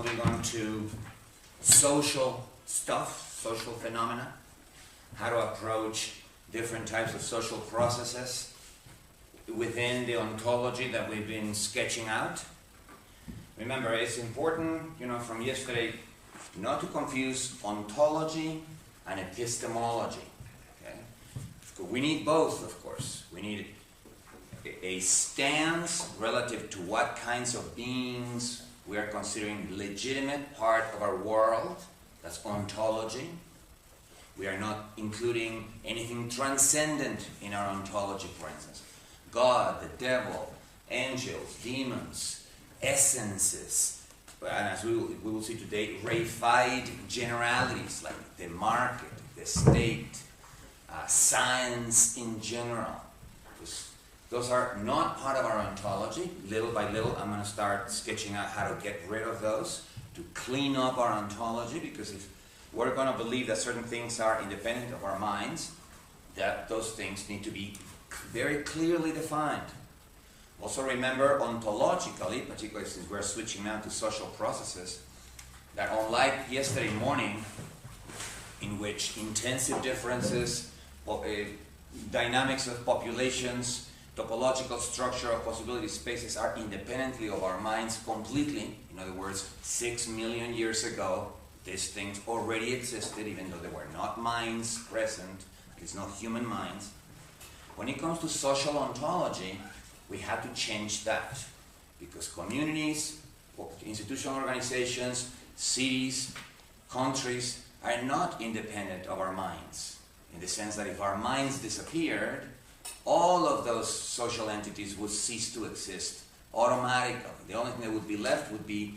moving on to social stuff, social phenomena, how to approach different types of social processes within the ontology that we've been sketching out. Remember, it's important, from yesterday, not to confuse ontology and epistemology. Okay? We need both, of course. We need a stance relative to what kinds of beings we are considering legitimate part of our world. That's ontology. We are not including anything transcendent in our ontology, for instance. God, the devil, angels, demons, essences, and as we will see today, reified generalities like the market, the state, science in general. Those are not part of our ontology. Little by little, I'm going to start sketching out how to get rid of those, to clean up our ontology, because if we're going to believe that certain things are independent of our minds, that those things need to be very clearly defined. Also remember, ontologically, particularly since we're switching now to social processes, that unlike yesterday morning, in which intensive differences, dynamics of populations, topological structure of possibility spaces are independently of our minds completely. In other words, 6 million years ago, these things already existed, even though there were not minds present, at least not human minds. When it comes to social ontology, we have to change that, because communities, institutional organizations, cities, countries are not independent of our minds, in the sense that if our minds disappeared, all of those social entities would cease to exist automatically. The only thing that would be left would be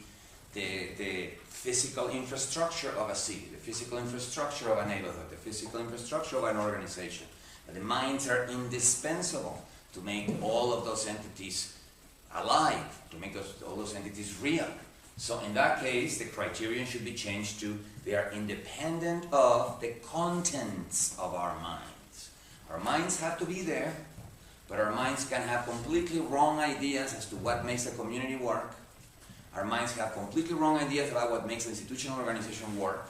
the physical infrastructure of a city, the physical infrastructure of a neighborhood, the physical infrastructure of an organization. But the minds are indispensable to make all of those entities alive, to make all those entities real. So in that case, the criterion should be changed to they are independent of the contents of our minds. Our minds have to be there, but our minds can have completely wrong ideas as to what makes a community work. Our minds have completely wrong ideas about what makes an institutional organization work.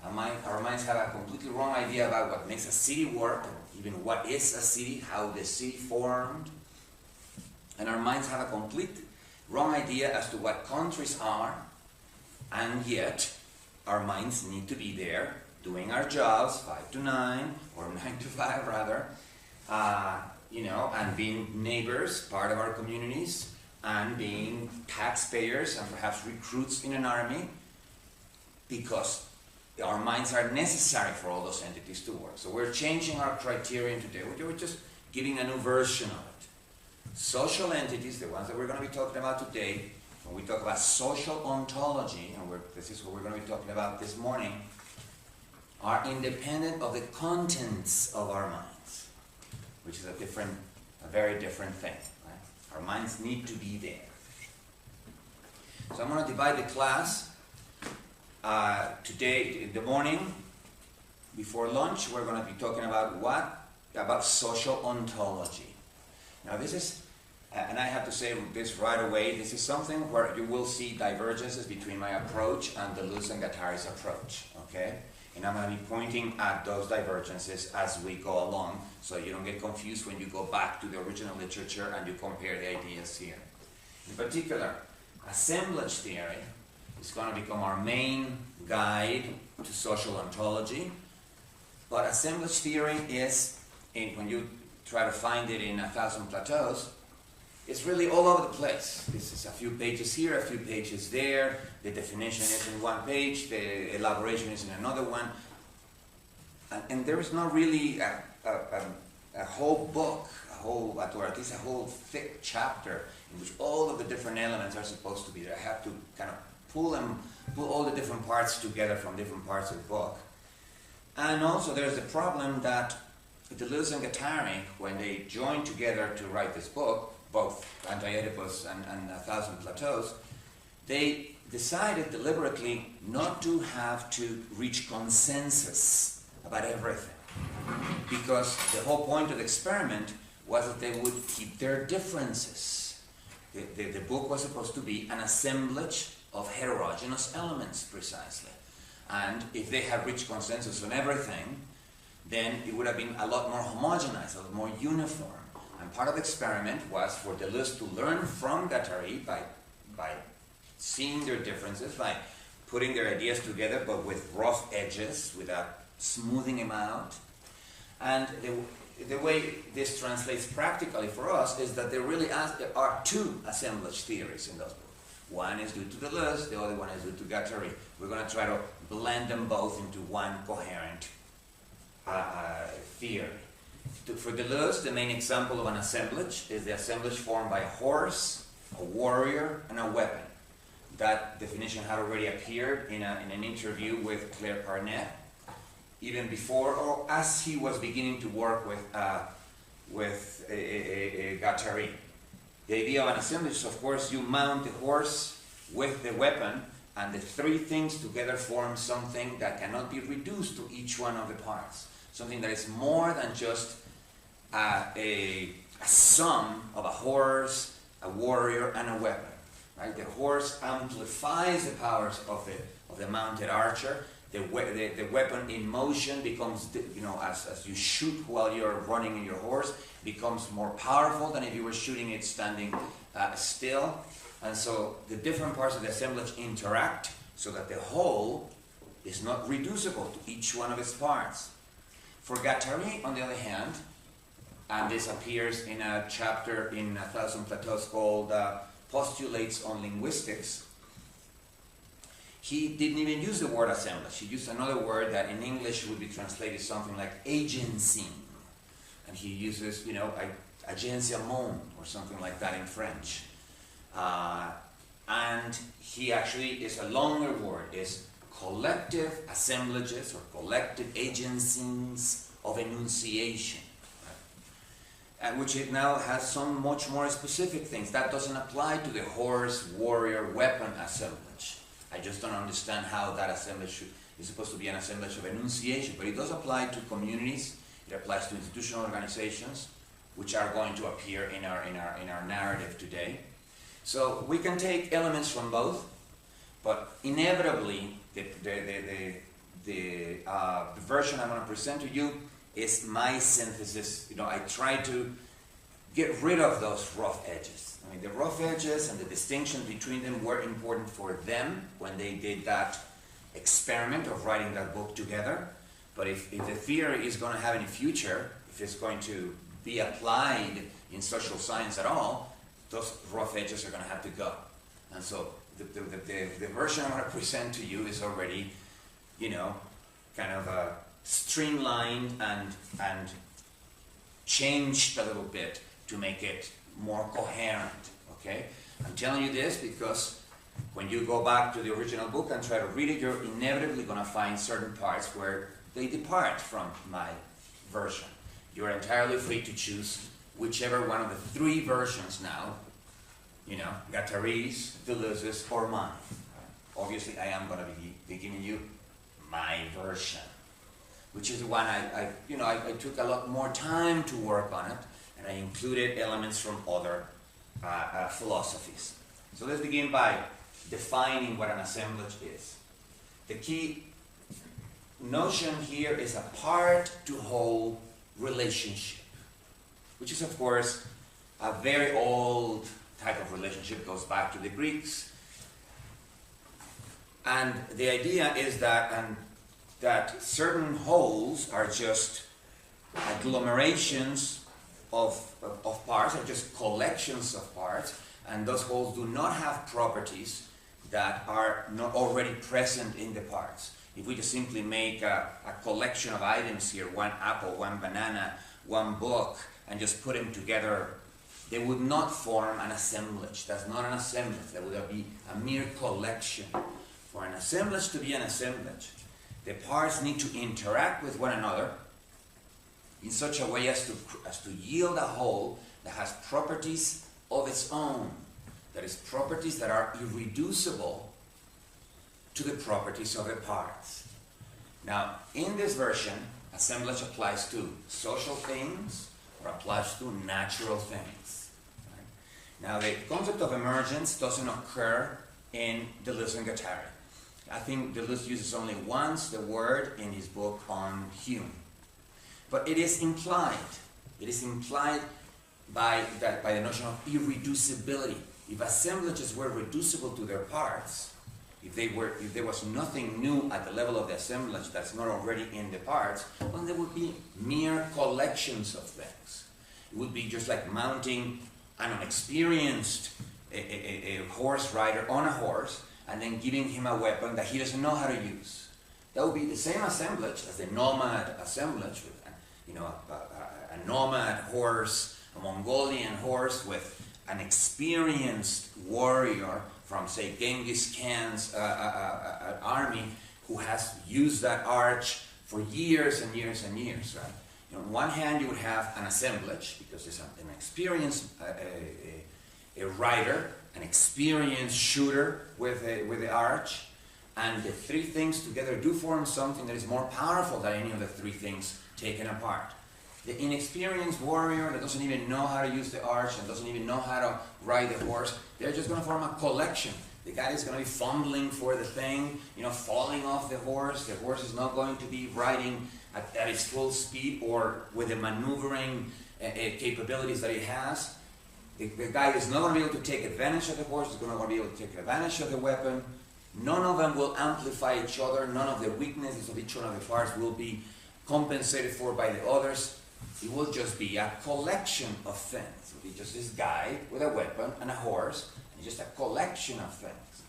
Our minds have a completely wrong idea about what makes a city work, even what is a city, how the city formed. And our minds have a complete wrong idea as to what countries are, and yet our minds need to be there doing our jobs 5 to 9, or 9 to 5 rather, and being neighbors, part of our communities, and being taxpayers and perhaps recruits in an army, because our minds are necessary for all those entities to work. So we're changing our criterion today. We're just giving a new version of it. Social entities, the ones that we're going to be talking about today, when we talk about social ontology, and this is what we're going to be talking about this morning, are independent of the contents of our minds, which is a very different thing. Right? Our minds need to be there. So I'm going to divide the class. Today, in the morning, before lunch, we're going to be talking about social ontology. Now this is, and I have to say this right away, this is something where you will see divergences between my approach and Deleuze and Guattari's approach, okay? And I'm going to be pointing at those divergences as we go along, so you don't get confused when you go back to the original literature and you compare the ideas here. In particular, assemblage theory is going to become our main guide to social ontology. But assemblage theory is, when you try to find it in 1,000 plateaus, it's really all over the place. This is a few pages here, a few pages there. The definition is in one page, the elaboration is in another one. And there is not really a whole book, or at least a whole thick chapter in which all of the different elements are supposed to be there. I have to kind of pull all the different parts together from different parts of the book. And also there's the problem that Deleuze and Guattari, when they joined together to write this book, both Anti-Oedipus and 1,000 Plateaus, they decided deliberately not to have to reach consensus about everything. Because the whole point of the experiment was that they would keep their differences. The book was supposed to be an assemblage of heterogeneous elements, precisely. And if they had reached consensus on everything, then it would have been a lot more homogenized, a lot more uniform. And part of the experiment was for Deleuze to learn from Guattari by seeing their differences, by putting their ideas together, but with rough edges, without smoothing them out. And the way this translates practically for us is that there are two assemblage theories in those books. One is due to Deleuze, the other one is due to Guattari. We're going to try to blend them both into one coherent theory. For Deleuze, the main example of an assemblage is the assemblage formed by a horse, a warrior, and a weapon. That definition had already appeared in an interview with Claire Parnet, even before, or as he was beginning to work with Guattari. The idea of an assemblage is, of course, you mount the horse with the weapon, and the three things together form something that cannot be reduced to each one of the parts. Something that is more than just a sum of a horse, a warrior, and a weapon. Right? The horse amplifies the powers of the mounted archer. The weapon in motion becomes, as you shoot while you're running in your horse, becomes more powerful than if you were shooting it standing still. And so the different parts of the assemblage interact so that the whole is not reducible to each one of its parts. For Guattari, on the other hand, and this appears in a chapter in A Thousand Plateaus called Postulates on Linguistics, he didn't even use the word assemblage. He used another word that in English would be translated something like agency. And he uses, agenciement or something like that in French. And he actually is a longer word, is collective assemblages or collective agencies of enunciation. Right? Which it now has some much more specific things. That doesn't apply to the horse, warrior, weapon assemblage. I just don't understand how that assemblage is supposed to be an assemblage of enunciation, but it does apply to communities, it applies to institutional organizations, which are going to appear in our narrative today. So we can take elements from both, but inevitably the version I'm going to present to you is my synthesis. I try to get rid of those rough edges. I mean, the rough edges and the distinction between them were important for them when they did that experiment of writing that book together. But if the theory is going to have any future, if it's going to be applied in social science at all, those rough edges are going to have to go. And so the version I'm going to present to you is already, kind of streamlined and changed a little bit to make it more coherent, okay? I'm telling you this because when you go back to the original book and try to read it, you're inevitably going to find certain parts where they depart from my version. You're entirely free to choose whichever one of the three versions now, Guattari's, Deleuze's, or mine. Obviously, I am going to be giving you my version, which is the one I took a lot more time to work on it, and I included elements from other philosophies. So let's begin by defining what an assemblage is. The key notion here is a part-to-whole relationship, which is, of course, a very old type of relationship, goes back to the Greeks. And the idea is that certain wholes are just agglomerations of parts, are just collections of parts, and those wholes do not have properties that are not already present in the parts. If we just simply make a collection of items here, one apple, one banana, one book, and just put them together, they would not form an assemblage. That's not an assemblage. That would be a mere collection. For an assemblage to be an assemblage, the parts need to interact with one another in such a way as to yield a whole that has properties of its own. That is, properties that are irreducible to the properties of the parts. Now, in this version, assemblage applies to social things or applies to natural things. Right? Now, the concept of emergence doesn't occur in Deleuze and Guattari. I think Deleuze uses only once the word in his book on Hume. But it is implied. It is implied by the notion of irreducibility. If assemblages were reducible to their parts, if there was nothing new at the level of the assemblage that's not already in the parts, well, there would be mere collections of things. It would be just like mounting an unexperienced a horse rider on a horse and then giving him a weapon that he doesn't know how to use. That would be the same assemblage as the nomad assemblage, with a nomad horse, a Mongolian horse with an experienced warrior from, say, Genghis Khan's army who has used that arch for years and years and years, right? On one hand, you would have an assemblage, because there's an experienced a rider, an experienced shooter with the arch, and the three things together do form something that is more powerful than any of the three things taken apart. The inexperienced warrior that doesn't even know how to use the arch and doesn't even know how to ride the horse, they're just going to form a collection. The guy is going to be fumbling for the thing, falling off the horse. The horse is not going to be riding at its full speed or with the maneuvering capabilities that it has. The guy is not going to be able to take advantage of the horse. He's not going to be able to take advantage of the weapon. None of them will amplify each other. None of the weaknesses of each one of the parts will be compensated for by the others. It will just be a collection of things. It will be just this guy with a weapon and a horse, and just a collection of things.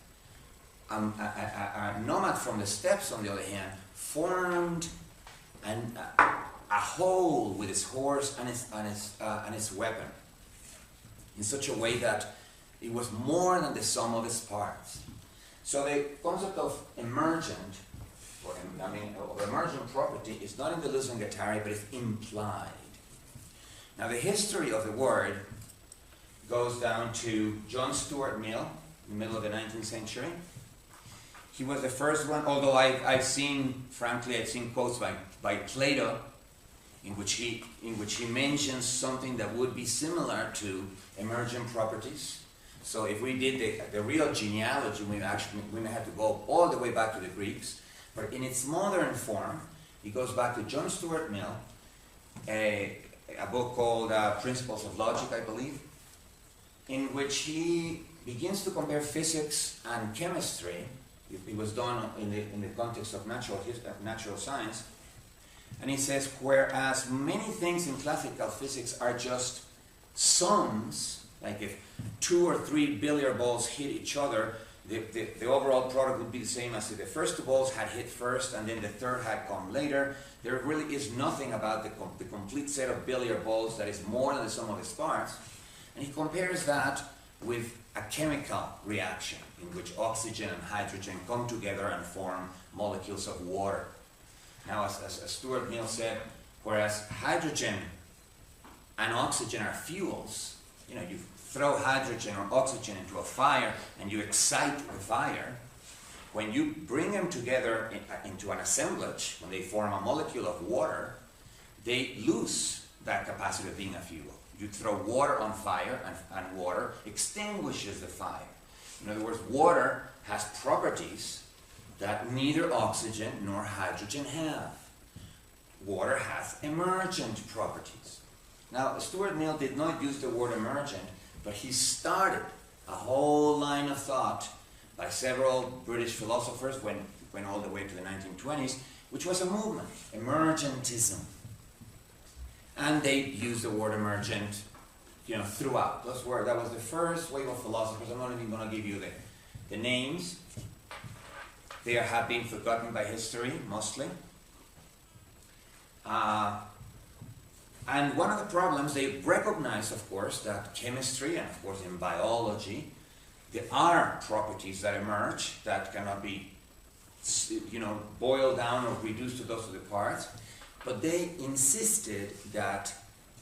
A nomad from the steppes, on the other hand, formed a whole with his horse and his weapon, in such a way that it was more than the sum of its parts. So the concept of emergent, of emergent property is not in Deleuze and Guattari, but it's implied. Now the history of the word goes down to John Stuart Mill, in the middle of the 19th century. He was the first one, although I've seen quotes by Plato in which he mentions something that would be similar to emergent properties. So if we did the real genealogy, we may have to go all the way back to the Greeks. But in its modern form, it goes back to John Stuart Mill, a book called Principles of Logic, I believe, in which he begins to compare physics and chemistry. It was done in the context of natural science. And he says, whereas many things in classical physics are just sums, like if 2 or 3 billiard balls hit each other, the overall product would be the same as if the first 2 balls had hit first and then the third had come later. There really is nothing about the complete set of billiard balls that is more than the sum of its parts. And he compares that with a chemical reaction in which oxygen and hydrogen come together and form molecules of water. Now, as Stuart Mill said, whereas hydrogen and oxygen are fuels, you throw hydrogen or oxygen into a fire and you excite the fire. When you bring them together into an assemblage, when they form a molecule of water, they lose that capacity of being a fuel. You throw water on fire and water extinguishes the fire. In other words, water has properties that neither oxygen nor hydrogen have. Water has emergent properties. Now, Stuart Mill did not use the word emergent, but he started a whole line of thought by several British philosophers, went all the way to the 1920s, which was a movement, emergentism. And they used the word emergent, throughout. That was the first wave of philosophers. I'm not even going to give you the names. They have been forgotten by history, mostly. And one of the problems, they recognize, of course, that chemistry, and of course in biology, there are properties that emerge that cannot be, boiled down or reduced to those of the parts. But they insisted that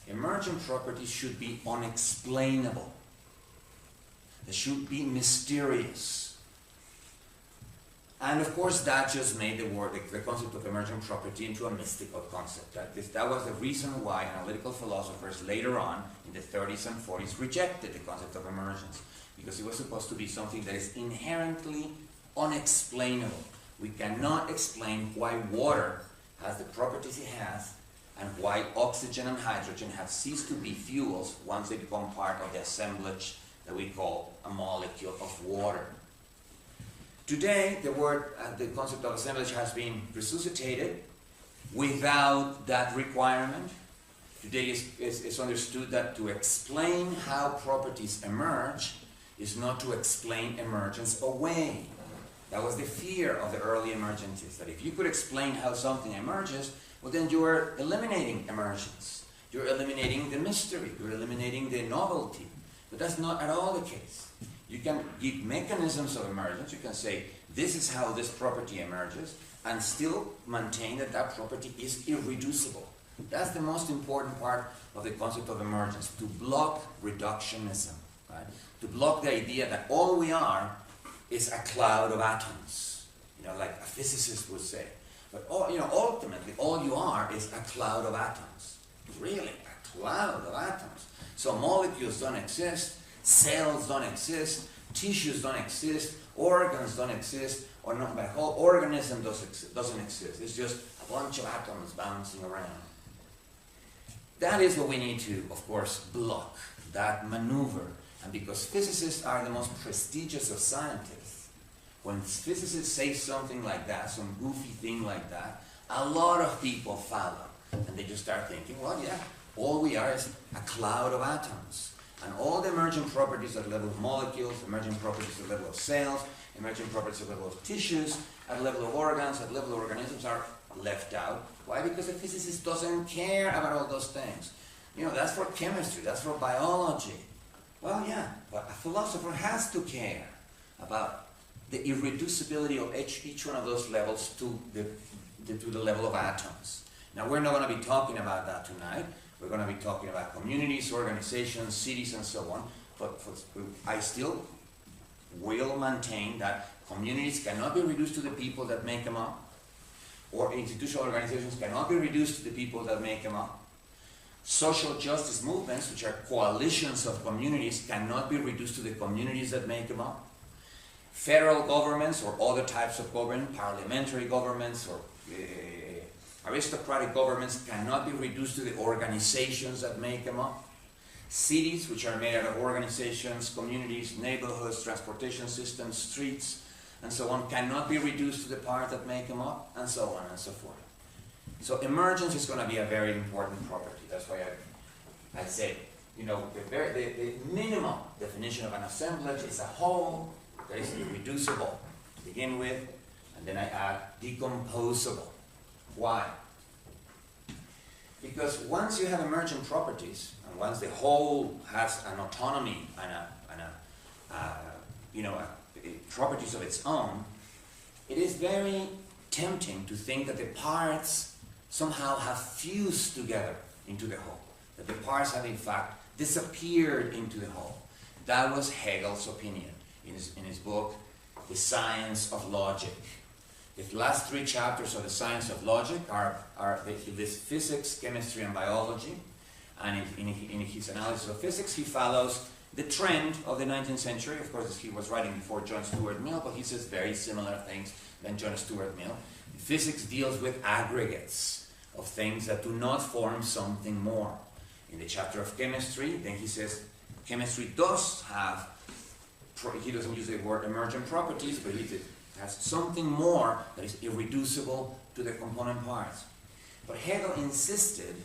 emergent properties should be unexplainable. They should be mysterious. And of course, that just made the concept of emergent property into a mystical concept. That was the reason why analytical philosophers later on, in the 30s and 40s, rejected the concept of emergence, because it was supposed to be something that is inherently unexplainable. We cannot explain why water has the properties it has, and why oxygen and hydrogen have ceased to be fuels once they become part of the assemblage that we call a molecule of water. Today, the concept of assemblage has been resuscitated without that requirement. Today it's understood that to explain how properties emerge is not to explain emergence away. That was the fear of the early emergentists, that if you could explain how something emerges, well then you are eliminating emergence. You're eliminating the mystery, you're eliminating the novelty. But that's not at all the case. You can give mechanisms of emergence. You can say, this is how this property emerges, and still maintain that that property is irreducible. That's the most important part of the concept of emergence, to block reductionism, right? To block the idea that all we are is a cloud of atoms, like a physicist would say. But ultimately, all you are is a cloud of atoms. Really, a cloud of atoms. So molecules don't exist, cells don't exist, tissues don't exist, organs don't exist, or no, the whole organism doesn't exist. It's just a bunch of atoms bouncing around. That is what we need to, of course, block, that maneuver. And because physicists are the most prestigious of scientists, when physicists say something like that, some goofy thing like that, a lot of people follow. And they just start thinking, well, yeah, all we are is a cloud of atoms. And all the emergent properties at the level of molecules, emergent properties at the level of cells, emergent properties at the level of tissues, at the level of organs, at the level of organisms are left out. Why? Because the physicist doesn't care about all those things. That's for chemistry, that's for biology. Well, yeah, but a philosopher has to care about the irreducibility of each one of those levels to the level of atoms. Now, we're not going to be talking about that tonight. We're going to be talking about communities, organizations, cities, and so on. But I still will maintain that communities cannot be reduced to the people that make them up, or institutional organizations cannot be reduced to the people that make them up. Social justice movements, which are coalitions of communities, cannot be reduced to the communities that make them up. Federal governments or other types of government, parliamentary governments or aristocratic governments cannot be reduced to the organizations that make them up. Cities, which are made out of organizations, communities, neighborhoods, transportation systems, streets, and so on, cannot be reduced to the parts that make them up, and so on and so forth. So emergence is going to be a very important property. That's why I say, the minimum definition of an assemblage is a whole that is irreducible to begin with, and then I add decomposable. Why? Because once you have emergent properties, and once the whole has an autonomy and properties of its own, it is very tempting to think that the parts somehow have fused together into the whole, that the parts have in fact disappeared into the whole. That was Hegel's opinion in his book, The Science of Logic. The last 3 chapters of The Science of Logic are this physics, chemistry, and biology. And in his analysis of physics, he follows the trend of the 19th century. Of course, he was writing before John Stuart Mill, but he says very similar things than John Stuart Mill. Physics deals with aggregates of things that do not form something more. In the chapter of chemistry, then he says chemistry does have, he doesn't use the word emergent properties, but he has something more that is irreducible to the component parts. But Hegel insisted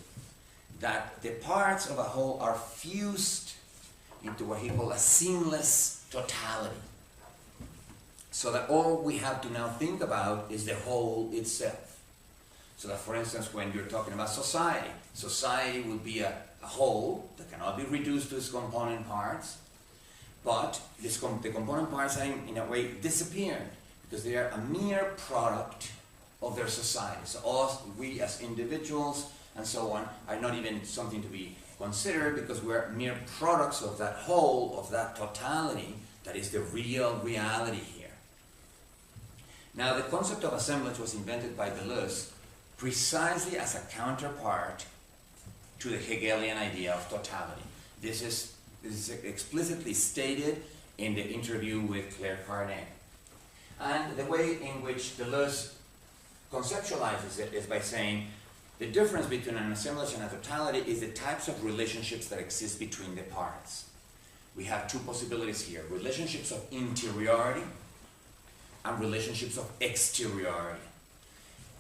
that the parts of a whole are fused into what he called a seamless totality. So that all we have to now think about is the whole itself. So that, for instance, when you're talking about society, society would be a whole that cannot be reduced to its component parts, but the component parts are in a way disappeared because they are a mere product of their society. So we as individuals and so on are not even something to be considered because we're mere products of that whole, of that totality that is the real reality here. Now, the concept of assemblage was invented by Deleuze precisely as a counterpart to the Hegelian idea of totality. This is explicitly stated in the interview with Claire Carnet. And the way in which Deleuze conceptualizes it is by saying the difference between an assemblage and a totality is the types of relationships that exist between the parts. We have two possibilities here: relationships of interiority and relationships of exteriority.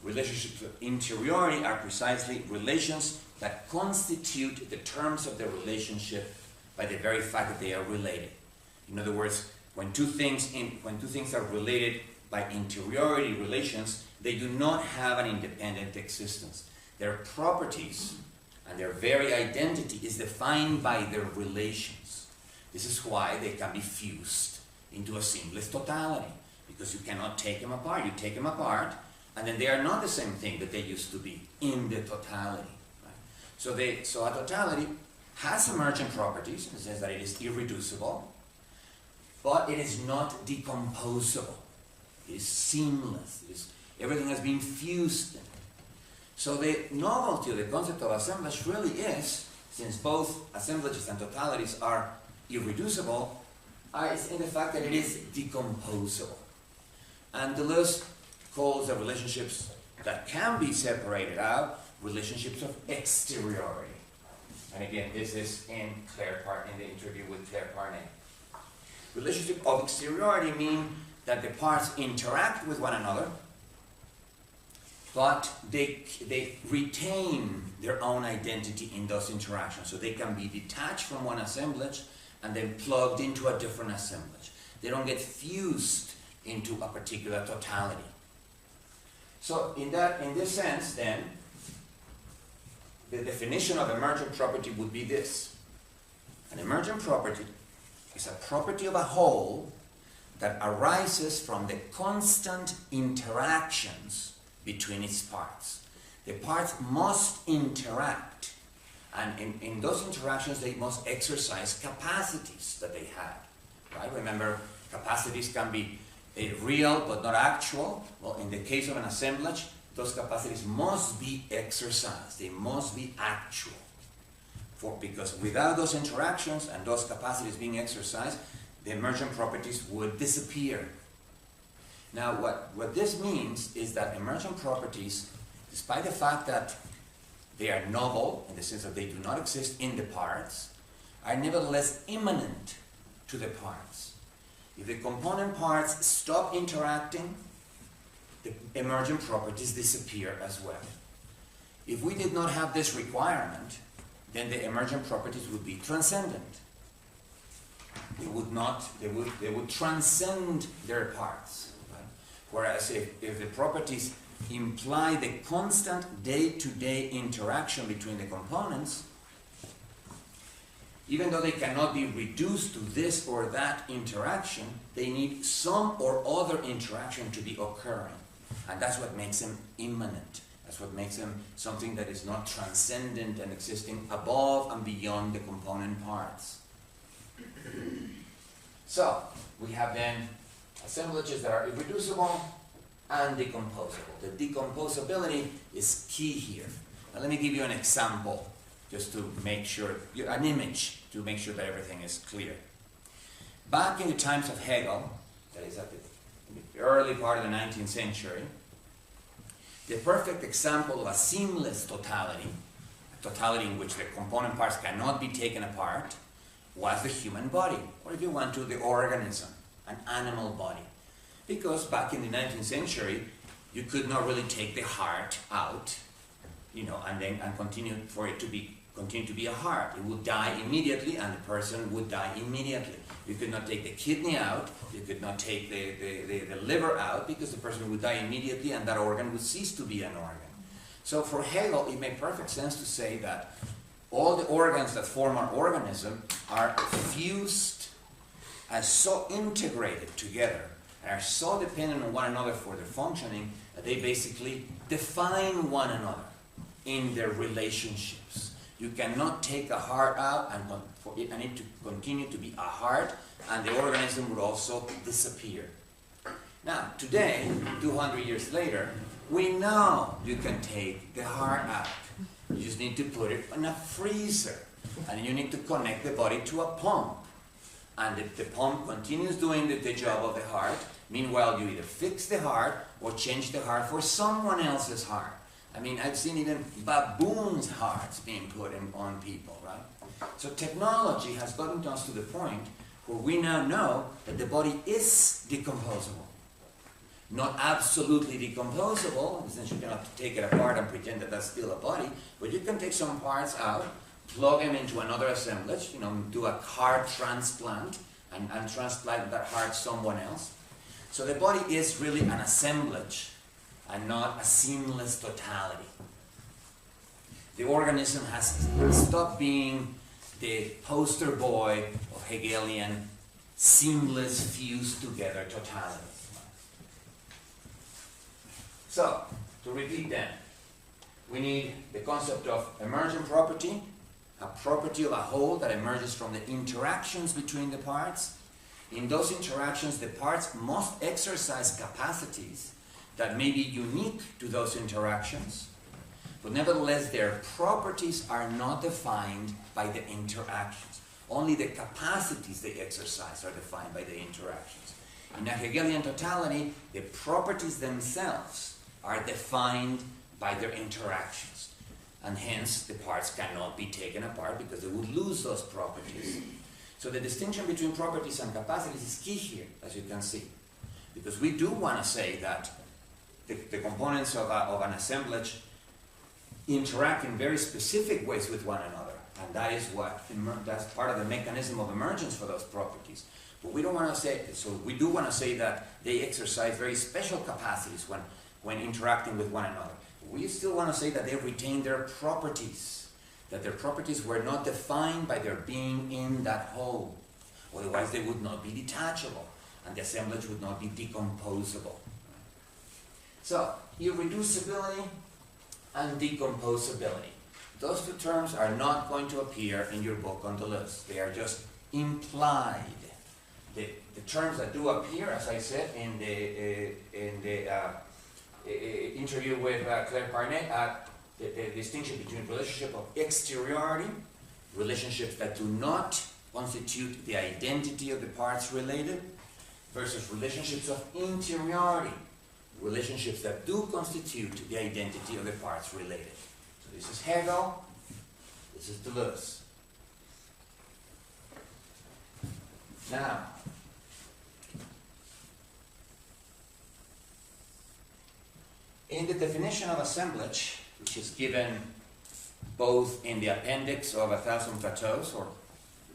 Relationships of interiority are precisely relations that constitute the terms of the relationship by the very fact that they are related. In other words, when two things are related by interiority relations, they do not have an independent existence. Their properties and their very identity is defined by their relations. This is why they can be fused into a seamless totality, because you cannot take them apart. You take them apart, and then they are not the same thing that they used to be in the totality. Right? So a totality has emergent properties. It says that it is irreducible, but it is not decomposable. It is seamless. Everything has been fused in it. So the novelty of the concept of assemblage really is, since both assemblages and totalities are irreducible, is in the fact that it is decomposable. And Deleuze calls the relationships that can be separated out relationships of exteriority. And again, this is in the interview with Claire Carnet. Relationship of exteriority mean that the parts interact with one another, but they retain their own identity in those interactions. So they can be detached from one assemblage and then plugged into a different assemblage. They don't get fused into a particular totality. So in this sense, then, the definition of emergent property would be this. An emergent property is a property of a whole that arises from the constant interactions between its parts. The parts must interact, and in those interactions they must exercise capacities that they had. Right? Remember, capacities can be real but not actual. Well, in the case of an assemblage, those capacities must be exercised. They must be actual. Because without those interactions and those capacities being exercised, the emergent properties would disappear. Now, what this means is that emergent properties, despite the fact that they are novel, in the sense that they do not exist in the parts, are nevertheless immanent to the parts. If the component parts stop interacting, the emergent properties disappear as well. If we did not have this requirement, then the emergent properties would be transcendent. They would transcend their parts. Right? Whereas if the properties imply the constant day-to-day interaction between the components, even though they cannot be reduced to this or that interaction, they need some or other interaction to be occurring. And that's what makes them immanent. That's what makes them something that is not transcendent and existing above and beyond the component parts. So, we have then assemblages that are irreducible and decomposable. The decomposability is key here. Now let me give you an example, just to make sure, an image, to make sure that everything is clear. Back in the times of Hegel, that is at the early part of the 19th century, the perfect example of a seamless totality, a totality in which the component parts cannot be taken apart, was the human body, or if you want to, the organism, an animal body. Because back in the 19th century, you could not really take the heart out, and continue for it to continue to be a heart. It would die immediately, and the person would die immediately. You could not take the kidney out, you could not take the liver out, because the person would die immediately, and that organ would cease to be an organ. So for Hegel, it made perfect sense to say that all the organs that form our organism are fused, are so integrated together, and are so dependent on one another for their functioning, that they basically define one another in their relationships. You cannot take a heart out and for it to continue to be a heart, and the organism would also disappear. Now, today, 200 years later, we know you can take the heart out. You just need to put it in a freezer, and you need to connect the body to a pump. And the pump continues doing the job of the heart. Meanwhile, you either fix the heart or change the heart for someone else's heart. I mean, I've seen even baboons' hearts being put on people, right? So technology has gotten us to the point where we now know that the body is decomposable. Not absolutely decomposable, since you cannot take it apart and pretend that that's still a body, but you can take some parts out, plug them into another assemblage, do a heart transplant, and transplant that heart someone else. So the body is really an assemblage, and not a seamless totality. The organism has stopped being the poster boy of Hegelian seamless, fused together totality. So, to repeat then, we need the concept of emergent property, a property of a whole that emerges from the interactions between the parts. In those interactions, the parts must exercise capacities that may be unique to those interactions, but nevertheless their properties are not defined by the interactions. Only the capacities they exercise are defined by the interactions. In a Hegelian totality, the properties themselves are defined by their interactions, and hence the parts cannot be taken apart because they would lose those properties. So the distinction between properties and capacities is key here, as you can see, because we do want to say that the components of an assemblage interact in very specific ways with one another, and that is that's part of the mechanism of emergence for those properties. But we don't want to say, so we do want to say that they exercise very special capacities when interacting with one another. We still want to say that they retain their properties, that their properties were not defined by their being in that whole. Otherwise they would not be detachable, and the assemblage would not be decomposable. So, irreducibility and decomposability. Those two terms are not going to appear in your book on Deleuze. They are just implied. The terms that do appear, as I said, in the interview with Claire Parnet, the distinction between relationship of exteriority, relationships that do not constitute the identity of the parts related, versus relationships of interiority, relationships that do constitute the identity of the parts related. So this is Hegel, this is Deleuze. Now, in the definition of assemblage, which is given both in the appendix of 1,000 Plateaus, or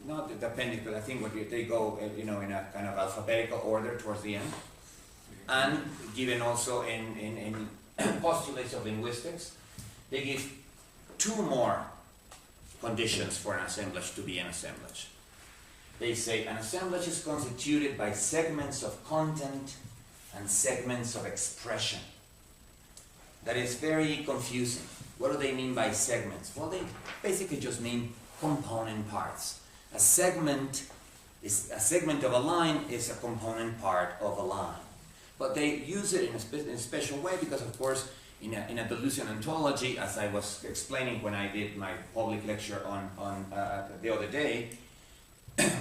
not the appendix, but I think they go in a kind of alphabetical order towards the end, and given also in postulates of linguistics, they give two more conditions for an assemblage to be an assemblage. They say an assemblage is constituted by segments of content and segments of expression. That is very confusing. What do they mean by segments? Well, they basically just mean component parts. A segment of a line is a component part of a line. But they use it in a special way because, of course, in a Deleuzean ontology, as I was explaining when I did my public lecture on the other day,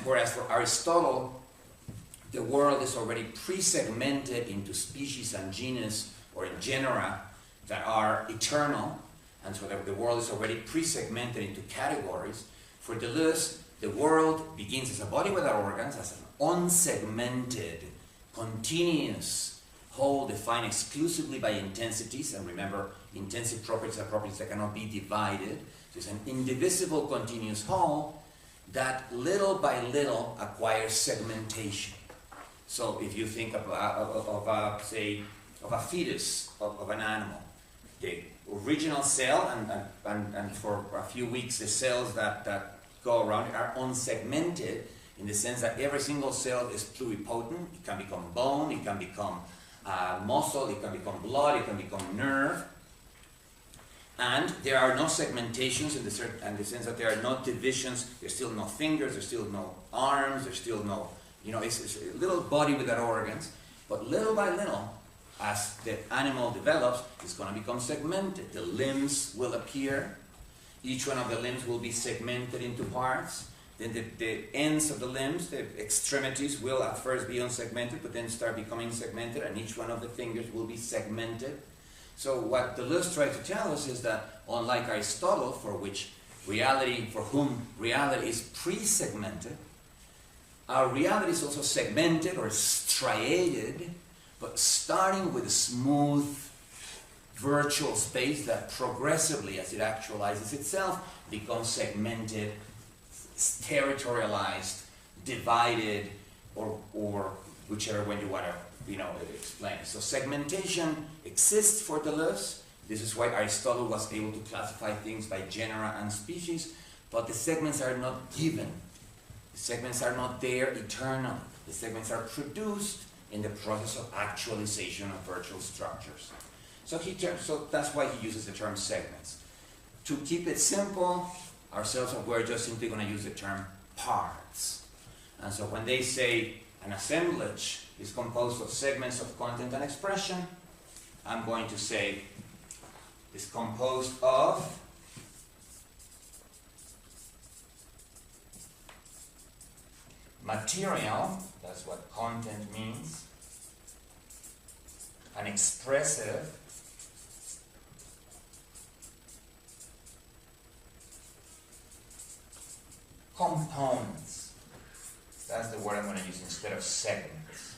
whereas for Aristotle, the world is already pre-segmented into species and genus, or in genera, that are eternal, and so the world is already pre-segmented into categories. For Deleuze, the world begins as a body without organs, as an unsegmented, continuous whole defined exclusively by intensities, and remember, intensive properties are properties that cannot be divided. So it's an indivisible continuous whole that little by little acquires segmentation. So if you think of a fetus of an animal, the original cell, and for a few weeks the cells that go around it are unsegmented, in the sense that every single cell is pluripotent. It can become bone, it can become muscle, it can become blood, it can become nerve. And there are no segmentations in the sense that there are no divisions. There's still no fingers, there's still no arms, there's still no, it's a little body without organs. But little by little, as the animal develops, it's going to become segmented. The limbs will appear. Each one of the limbs will be segmented into parts. Then the ends of the limbs, the extremities, will at first be unsegmented, but then start becoming segmented, and each one of the fingers will be segmented. So what Deleuze tried to tell us is that, unlike Aristotle, for whom reality is pre-segmented, our reality is also segmented or striated, but starting with a smooth virtual space that progressively, as it actualizes itself, becomes segmented, territorialized, divided, or whichever way you want to explain it. So segmentation exists for Deleuze. This is why Aristotle was able to classify things by genera and species, but the segments are not given. The segments are not there eternally. The segments are produced in the process of actualization of virtual structures. So that's why he uses the term segments. To keep it simple, ourselves, we're just simply going to use the term parts. And so when they say an assemblage is composed of segments of content and expression, I'm going to say it's composed of material, that's what content means, and expressive components. That's the word I'm going to use instead of segments.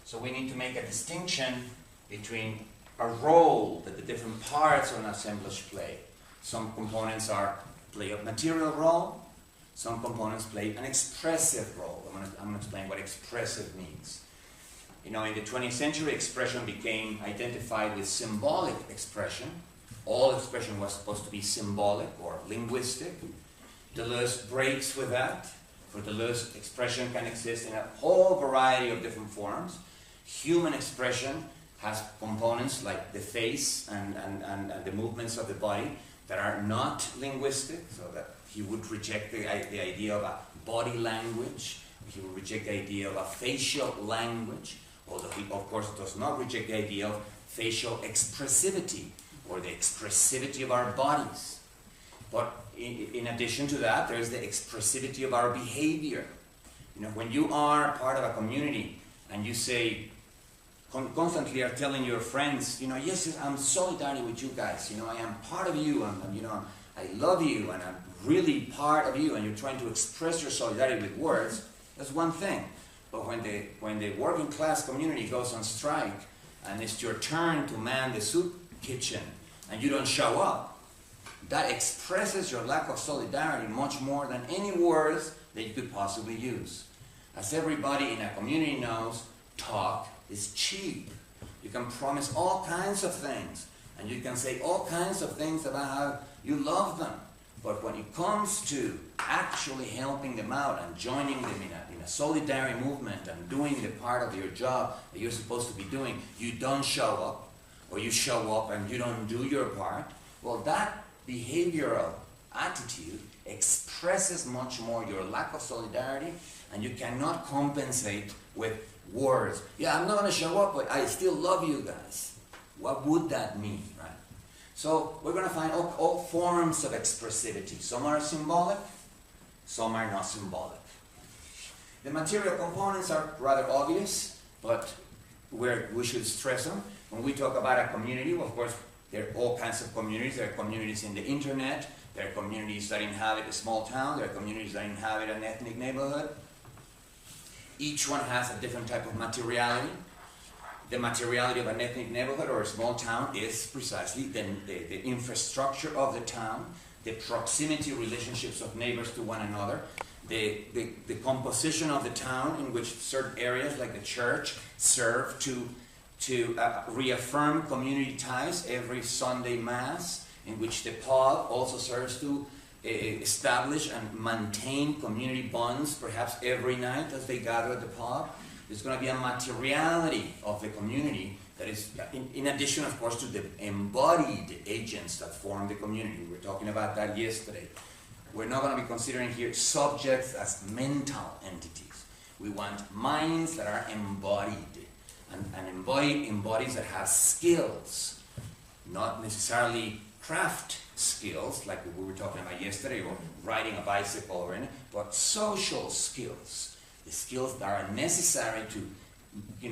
So we need to make a distinction between a role that the different parts of an assemblage play. Some components play a material role, some components play an expressive role. I'm going to explain what expressive means. In the 20th century, expression became identified with symbolic expression. All expression was supposed to be symbolic or linguistic. Deleuze breaks with that. For Deleuze, expression can exist in a whole variety of different forms. Human expression has components like the face and the movements of the body that are not linguistic, so that he would reject the idea of a body language. He would reject the idea of a facial language, although he, of course, does not reject the idea of facial expressivity or the expressivity of our bodies. But in addition to that, there's the expressivity of our behavior. When you are part of a community and you say, constantly are telling your friends, yes, I'm solidary with you guys, I am part of you, I love you, and I'm really part of you, and you're trying to express your solidarity with words, that's one thing. But when the working class community goes on strike, and it's your turn to man the soup kitchen, and you don't show up, that expresses your lack of solidarity much more than any words that you could possibly use. As everybody in a community knows, talk is cheap. You can promise all kinds of things, and you can say all kinds of things about how you love them. But when it comes to actually helping them out and joining them in a solidarity movement and doing the part of your job that you're supposed to be doing, you don't show up, or you show up and you don't do your part, well, that behavioral attitude expresses much more your lack of solidarity, and you cannot compensate with words. Yeah, I'm not going to show up, but I still love you guys. What would that mean, right? So we're going to find all forms of expressivity. Some are symbolic, some are not symbolic. The material components are rather obvious, but we should stress them. When we talk about a community, well, of course, there are all kinds of communities. There are communities in the internet. There are communities that inhabit a small town. There are communities that inhabit an ethnic neighborhood. Each one has a different type of materiality. The materiality of an ethnic neighborhood or a small town is precisely the infrastructure of the town, the proximity relationships of neighbors to one another, the composition of the town in which certain areas like the church serve to reaffirm community ties every Sunday Mass, in which the pub also serves to establish and maintain community bonds perhaps every night as they gather at the pub. There's going to be a materiality of the community That is, in addition, of course, to the embodied agents that form the community. We were talking about that yesterday. We're not going to be considering here subjects as mental entities. We want minds that are embodied. And embodied embodies that have skills, not necessarily craft skills like we were talking about yesterday, or riding a bicycle or anything, but social skills. The skills that are necessary to,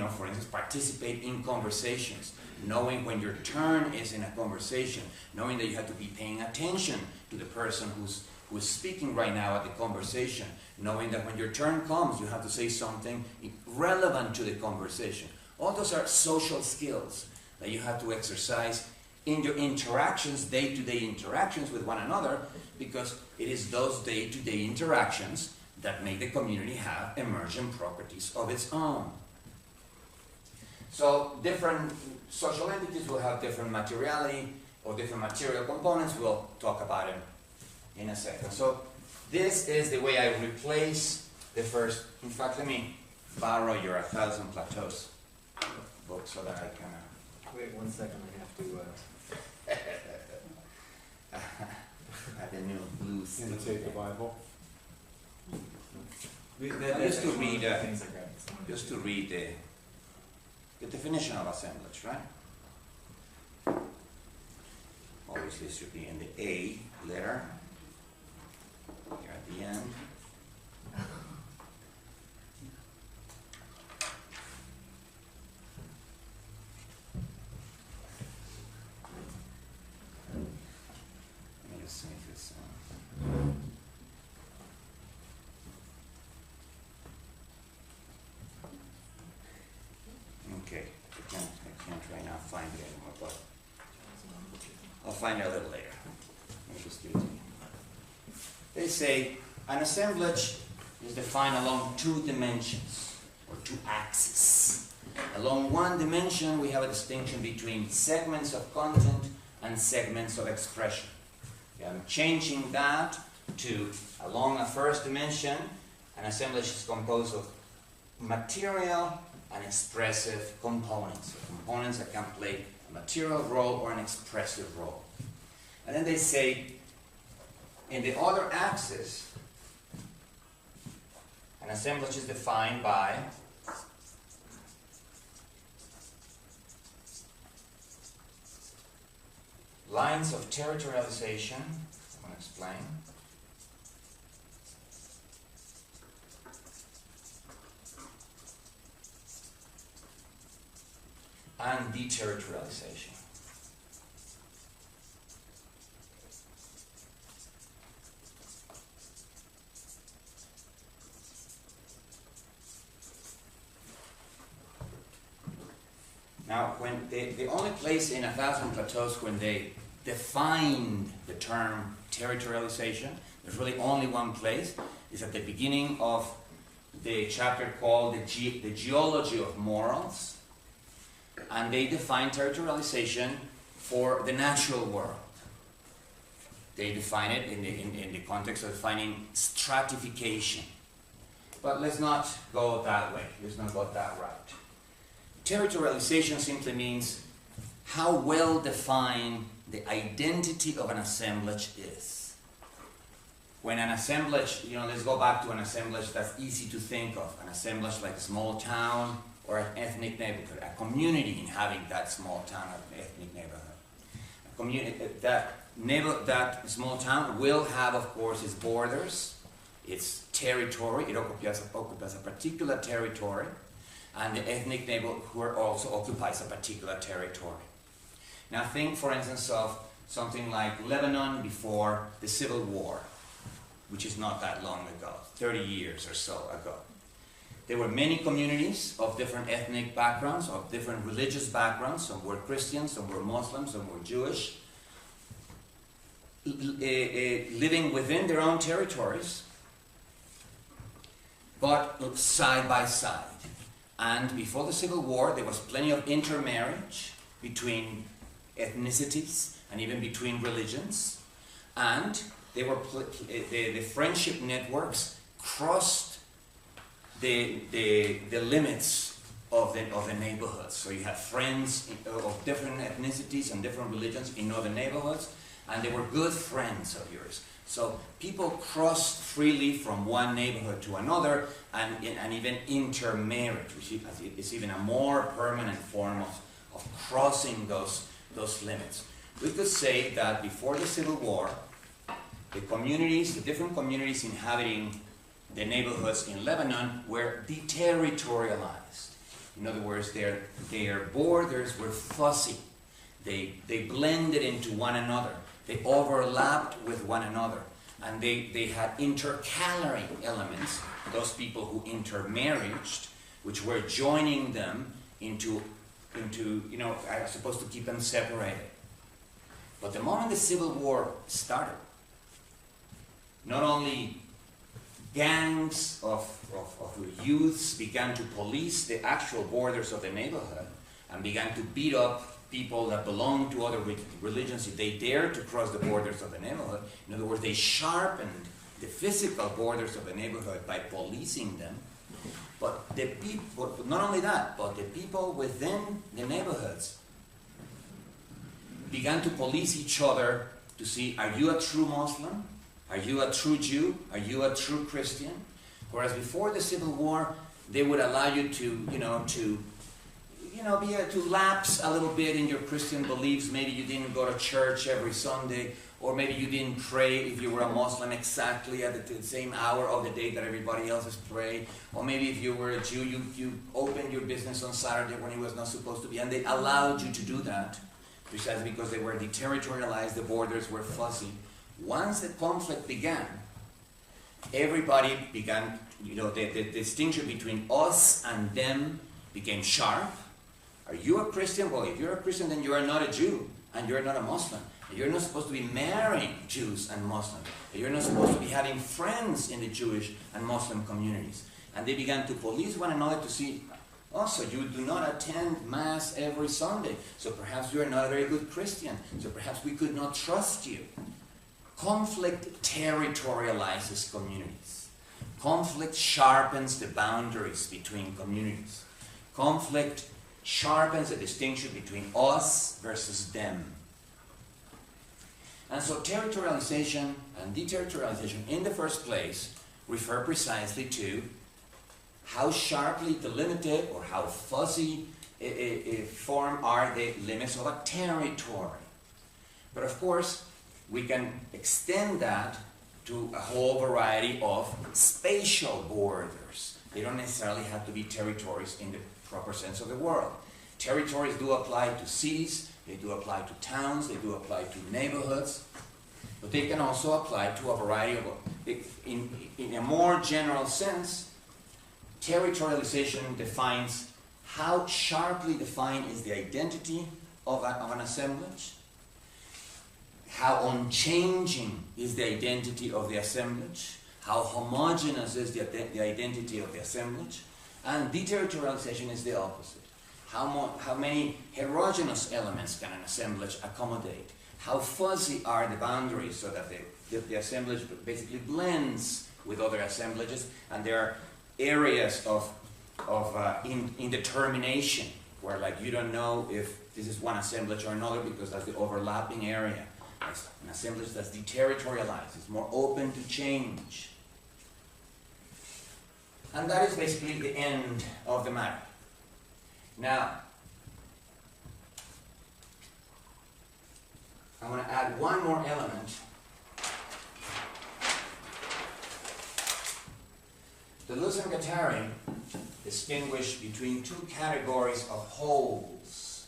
for instance, participate in conversations, knowing when your turn is in a conversation, knowing that you have to be paying attention to the person who's speaking right now at the conversation, knowing that when your turn comes, you have to say something relevant to the conversation. All those are social skills that you have to exercise in your interactions, day-to-day interactions with one another, because it is those day-to-day interactions that make the community have emergent properties of its own. So different social entities will have different materiality or different material components. We'll talk about it in a second. So this is the way I replace the first. In fact, let me borrow your 1,000 Plateaus book so that I can... Wait 1 second, I have to... Have the new blue Can you take the Bible? Just to read the definition of assemblage, right? Obviously, it should be in the A letter here at the end. Let me just see if it's okay. I can't right now find it anymore, but I'll find it a little later. Let me just give it to you. They say an assemblage is defined along two dimensions, or two axes. Along one dimension, we have a distinction between segments of content and segments of expression. Okay, I'm changing that to, along a first dimension, an assemblage is composed of material and expressive components. So components that can play a material role or an expressive role. And then they say, in the other axis, an assemblage is defined by lines of territorialization. I'm going to explain. And deterritorialization. Now, when the only place in 1,000 Plateaus when they defined the term territorialization, there's really only one place, is at the beginning of the chapter called the Geology of Morals, and they define territorialization for the natural world. They define it in the context of defining stratification. But let's not go that way. Let's not go that route. Territorialization simply means how well defined the identity of an assemblage is. When an assemblage, let's go back to an assemblage that's easy to think of, an assemblage like a small town or an ethnic neighborhood, a community inhabiting that small town or ethnic neighborhood. A community, that small town will have, of course, its borders, its territory. It occupies a particular territory, and the ethnic neighborhood also occupies a particular territory. Now think, for instance, of something like Lebanon before the Civil War, which is not that long ago, 30 years or so ago. There were many communities of different ethnic backgrounds, of different religious backgrounds. Some were Christians, some were Muslims, some were Jewish, living within their own territories, but side by side. And before the Civil War, there was plenty of intermarriage between ethnicities and even between religions. And they were the friendship networks crossed the limits of the neighborhoods. So you have friends of different ethnicities and different religions in other neighborhoods, and they were good friends of yours. So people crossed freely from one neighborhood to another, and even intermarried, which is even a more permanent form of crossing those limits. We could say that before the Civil War, the different communities inhabiting the neighborhoods in Lebanon were deterritorialized. In other words, their borders were fuzzy. They blended into one another. They overlapped with one another. And they had intercalary elements, those people who intermarried, which were joining them into are supposed to keep them separated. But the moment the Civil War started, not only gangs of youths began to police the actual borders of the neighborhood and began to beat up people that belonged to other religions if they dared to cross the borders of the neighborhood. In other words, they sharpened the physical borders of the neighborhood by policing them. But not only that, but the people within the neighborhoods began to police each other to see, are you a true Muslim? Are you a true Jew? Are you a true Christian? Whereas before the Civil War, they would allow you to lapse a little bit in your Christian beliefs. Maybe you didn't go to church every Sunday, or maybe you didn't pray if you were a Muslim exactly at the same hour of the day that everybody else is praying. Or maybe if you were a Jew, you opened your business on Saturday when it was not supposed to be, and they allowed you to do that, precisely because they were deterritorialized, the borders were fuzzy. Once the conflict began, everybody began, the distinction between us and them became sharp. Are you a Christian? Well, if you're a Christian, then you are not a Jew, and you're not a Muslim. You're not supposed to be marrying Jews and Muslims. You're not supposed to be having friends in the Jewish and Muslim communities. And they began to police one another to see, so you do not attend Mass every Sunday, so perhaps you are not a very good Christian, so perhaps we could not trust you. Conflict territorializes communities. Conflict sharpens the boundaries between communities. Conflict sharpens the distinction between us versus them. And so territorialization and deterritorialization in the first place refer precisely to how sharply delimited or how fuzzy form are the limits of a territory. But of course, we can extend that to a whole variety of spatial borders. They don't necessarily have to be territories in the proper sense of the word. Territories do apply to cities, they do apply to towns, they do apply to neighborhoods, but they can also apply to a variety of, in a more general sense, territorialization defines how sharply defined is the identity of an assemblage, how unchanging is the identity of the assemblage, how homogeneous is the identity of the assemblage, and deterritorialization is the opposite. How many heterogeneous elements can an assemblage accommodate? How fuzzy are the boundaries so that the assemblage basically blends with other assemblages, and there are areas of indetermination where you don't know if this is one assemblage or another because that's the overlapping area. It's an assemblage that's deterritorialized, it's more open to change. And that is basically the end of the matter. Now, I'm going to add one more element. Deleuze and Guattari distinguish between two categories of wholes: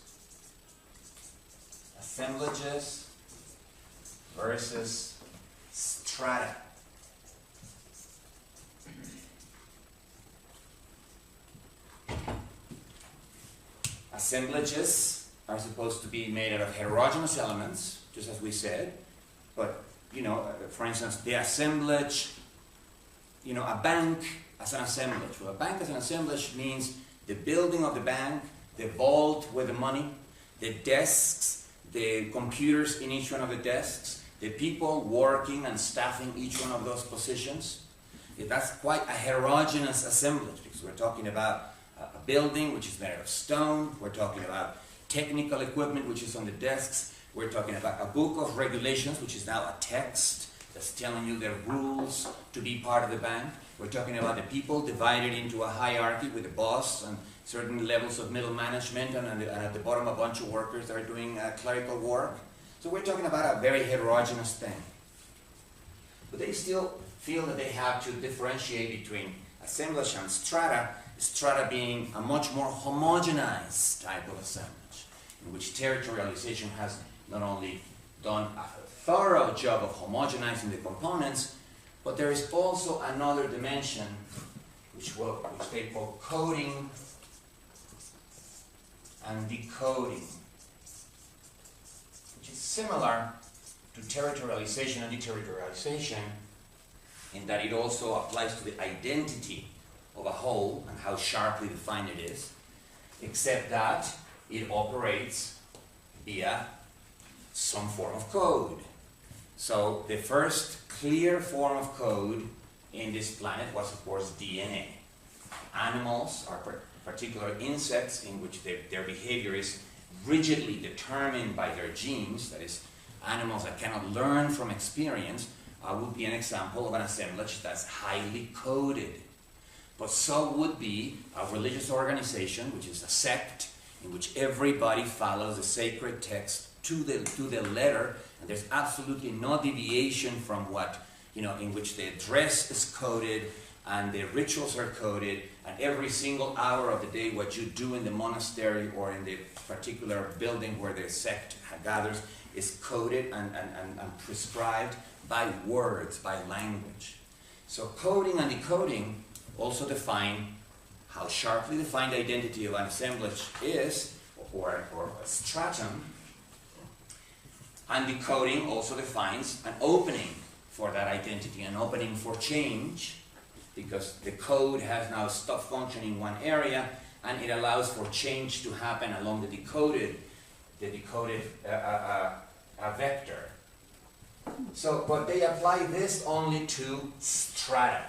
assemblages versus strata. Assemblages are supposed to be made out of heterogeneous elements, just as we said, but, for instance, the assemblage, a bank as an assemblage. Well, a bank as an assemblage means the building of the bank, the vault with the money, the desks, the computers in each one of the desks, the people working and staffing each one of those positions. That's quite a heterogeneous assemblage, because we're talking about a building which is made out of stone. We're talking about technical equipment which is on the desks. We're talking about a book of regulations which is now a text that's telling you the rules to be part of the bank. We're talking about the people divided into a hierarchy with a boss and certain levels of middle management, and at the bottom a bunch of workers that are doing clerical work. So we're talking about a very heterogeneous thing. But they still feel that they have to differentiate between assemblage and strata, strata being a much more homogenized type of assemblage, in which territorialization has not only done a thorough job of homogenizing the components, but there is also another dimension which they call coding and decoding, which is similar to territorialization and deterritorialization in that it also applies to the identity of a whole and how sharply defined it is, except that it operates via some form of code. So the first clear form of code in this planet was, of course, DNA. Animals, are particular insects, in which their behavior is rigidly determined by their genes, that is, animals that cannot learn from experience, would be an example of an assemblage that's highly coded. But so would be a religious organization, which is a sect, in which everybody follows the sacred text to the letter, and there's absolutely no deviation from what, in which the dress is coded, and the rituals are coded, and every single hour of the day what you do in the monastery or in the particular building where the sect gathers is coded and prescribed by words, by language. So coding and decoding also define how sharply defined the identity of an assemblage is, or a stratum, and decoding also defines an opening for that identity, an opening for change, because the code has now stopped functioning in one area, and it allows for change to happen along the decoded vector. So, but they apply this only to strata.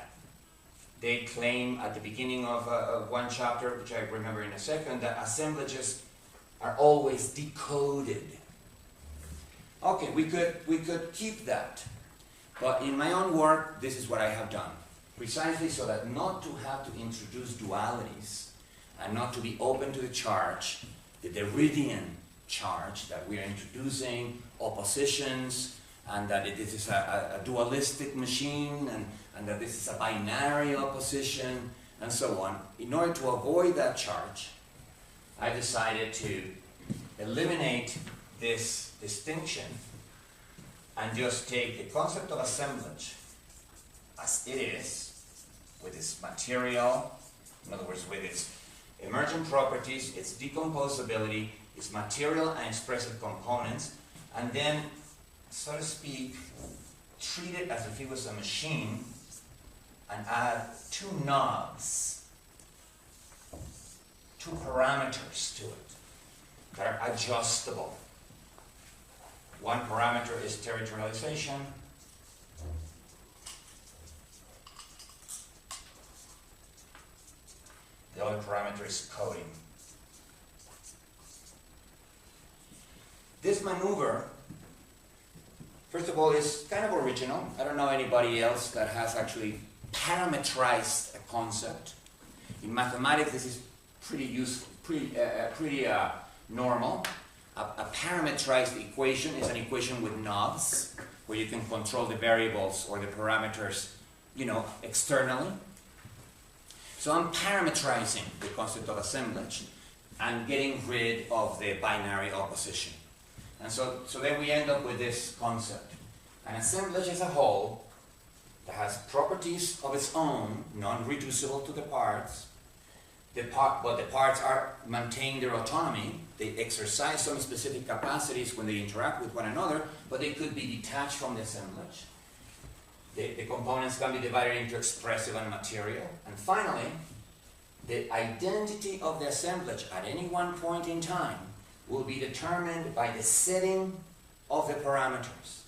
They claim at the beginning of one chapter, which I remember in a second, that assemblages are always decoded. Okay, we could keep that. But in my own work, this is what I have done. Precisely so that not to have to introduce dualities and not to be open to the charge, the Derridian charge that we are introducing, oppositions, and that this is a dualistic machine, and that this is a binary opposition, and so on. In order to avoid that charge, I decided to eliminate this distinction and just take the concept of assemblage as it is, with its material, in other words, with its emergent properties, its decomposability, its material and expressive components, and then, so to speak, treat it as if it was a machine and add two knobs, two parameters to it that are adjustable. One parameter is territorialization. The other parameter is coding. This maneuver, first of all, is kind of original. I don't know anybody else that has actually parametrized a concept. In mathematics, this is pretty useful, pretty normal. A parametrized equation is an equation with knobs, where you can control the variables or the parameters, externally. So I'm parametrizing the concept of assemblage and getting rid of the binary opposition. And so then we end up with this concept. An assemblage is a whole that has properties of its own, non-reducible to the parts, but the parts maintain their autonomy. They exercise some specific capacities when they interact with one another, but they could be detached from the assemblage. The components can be divided into expressive and material. And finally, the identity of the assemblage at any one point in time will be determined by the setting of the parameters.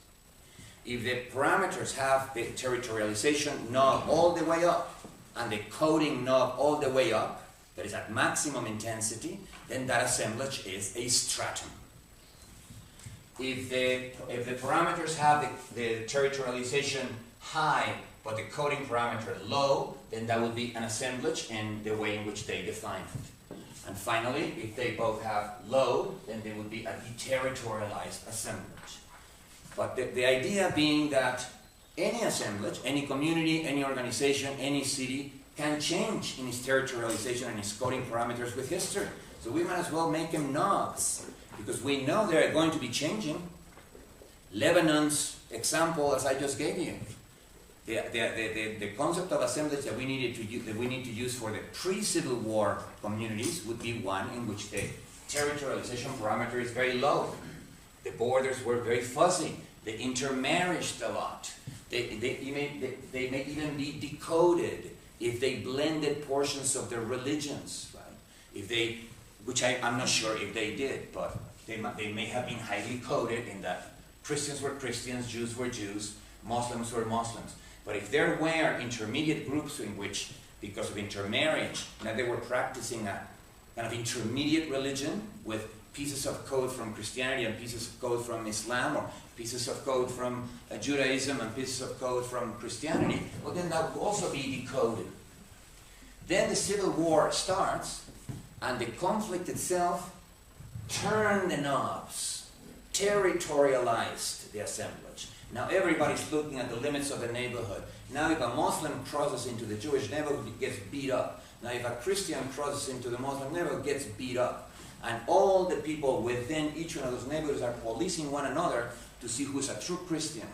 If the parameters have the territorialization knob all the way up and the coding knob all the way up, that is at maximum intensity, then that assemblage is a stratum. If the parameters have the territorialization high, but the coding parameter low, then that would be an assemblage in the way in which they define it. And finally, if they both have low, then they would be a deterritorialized assemblage. But the idea being that any assemblage, any community, any organization, any city can change in its territorialization and its coding parameters with history. So we might as well make them nodes, because we know they're going to be changing. Lebanon's example, as I just gave you, the concept of assemblage that we need to use for the pre-Civil War communities would be one in which the territorialization parameter is very low. The borders were very fuzzy. They intermarried a lot. They may even be decoded if they blended portions of their religions, right? If they, which I'm not sure if they did, but they may have been highly coded in that Christians were Christians, Jews were Jews, Muslims were Muslims. But if there were intermediate groups in which, because of intermarriage, they were practicing a kind of intermediate religion with pieces of code from Christianity and pieces of code from Islam, or pieces of code from Judaism and pieces of code from Christianity, well then that would also be decoded. Then the Civil War starts, and the conflict itself turned the knobs, territorialized the assemblage. Now everybody's looking at the limits of the neighborhood. Now if a Muslim crosses into the Jewish neighborhood, it gets beat up. Now if a Christian crosses into the Muslim neighborhood, it gets beat up. And all the people within each one of those neighborhoods are policing one another to see who is a true Christian,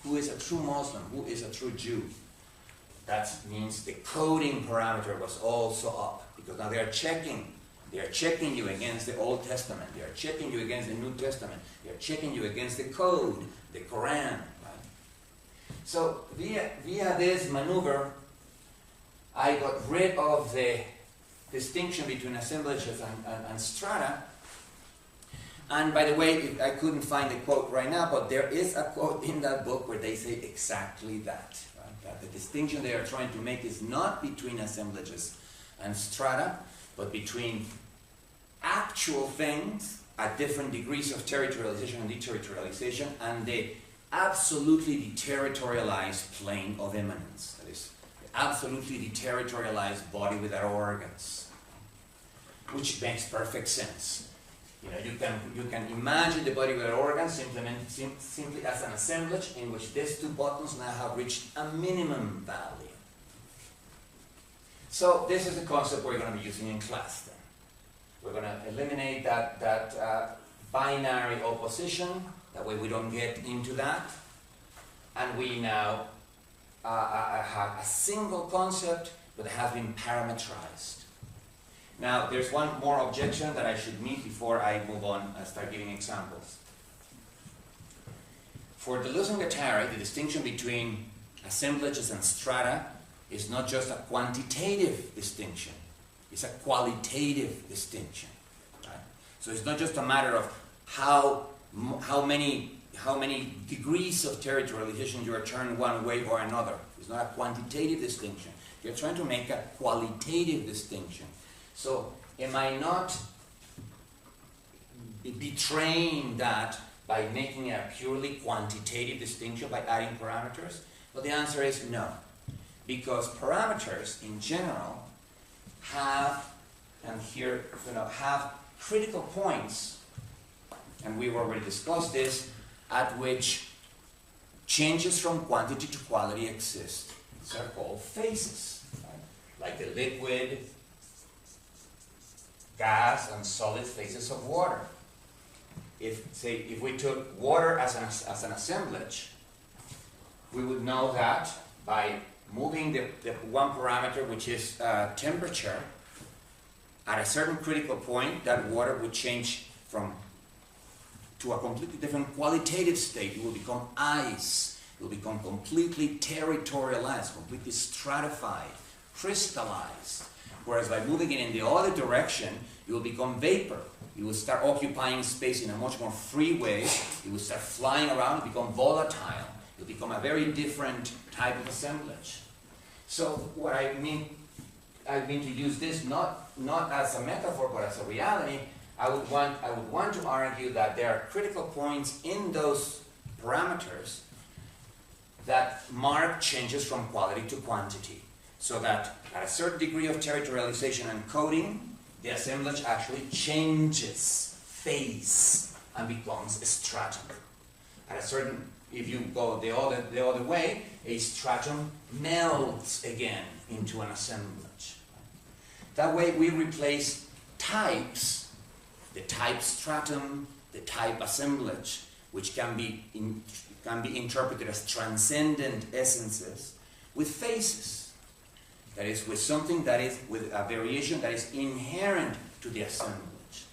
who is a true Muslim, who is a true Jew. That means the coding parameter was also up, because now they are checking you against the Old Testament, they are checking you against the New Testament, they are checking you against the code, the Quran. Right? So via this maneuver, I got rid of the distinction between assemblages and strata. And by the way, I couldn't find the quote right now, but there is a quote in that book where they say exactly that. Right? That the distinction they are trying to make is not between assemblages and strata, but between actual things at different degrees of territorialization and deterritorialization, and the absolutely deterritorialized plane of immanence. That is, the absolutely deterritorialized body without organs, which makes perfect sense. You know, you can imagine the body without organs simply as an assemblage in which these two buttons now have reached a minimum value. So this is the concept we're going to be using in class then. We're going to eliminate that binary opposition, that way we don't get into that. And we now have a single concept that has been parametrized. Now, there's one more objection that I should meet before I move on and start giving examples. For Deleuze and Guattari, the distinction between assemblages and strata is not just a quantitative distinction, it's a qualitative distinction. Right? So it's not just a matter of how many degrees of territorialization you are turned one way or another. It's not a quantitative distinction. You're trying to make a qualitative distinction. So am I not betraying that by making a purely quantitative distinction by adding parameters? Well, the answer is no. Because parameters in general have, and here, have critical points, and we've already discussed this, at which changes from quantity to quality exist. These are called phases, right? Like the liquid, gas, and solid phases of water. If we took water as an assemblage, we would know that by moving the one parameter, which is temperature, at a certain critical point, that water would change to a completely different qualitative state. It will become ice. It will become completely territorialized, completely stratified, crystallized. Whereas by moving it in the other direction, you will become vapor. You will start occupying space in a much more free way. You will start flying around, become volatile. You'll become a very different type of assemblage. So what I mean I mean to use this not as a metaphor but as a reality, I would want to argue that there are critical points in those parameters that mark changes from quality to quantity. So that at a certain degree of territorialization and coding, the assemblage actually changes phase and becomes a stratum. At a certain, if you go the other way, a stratum melts again into an assemblage. That way we replace types, the type stratum, the type assemblage, which can be interpreted as transcendent essences, with phases. That is, with something that is, with a variation that is inherent to the assemblage.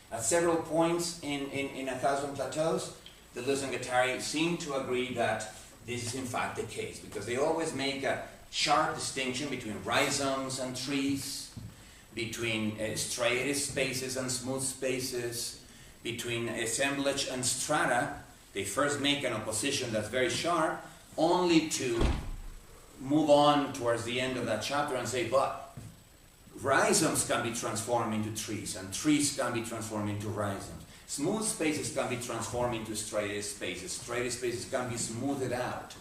At several points in 1,000 Plateaus, Deleuze and Guattari seem to agree that this is in fact the case, because they always make a sharp distinction between rhizomes and trees, between striated spaces and smooth spaces, between assemblage and strata. They first make an opposition that's very sharp, only to move on towards the end of that chapter and say, but rhizomes can be transformed into trees, and trees can be transformed into rhizomes. Smooth spaces can be transformed into striated spaces. Striated spaces can be smoothed out.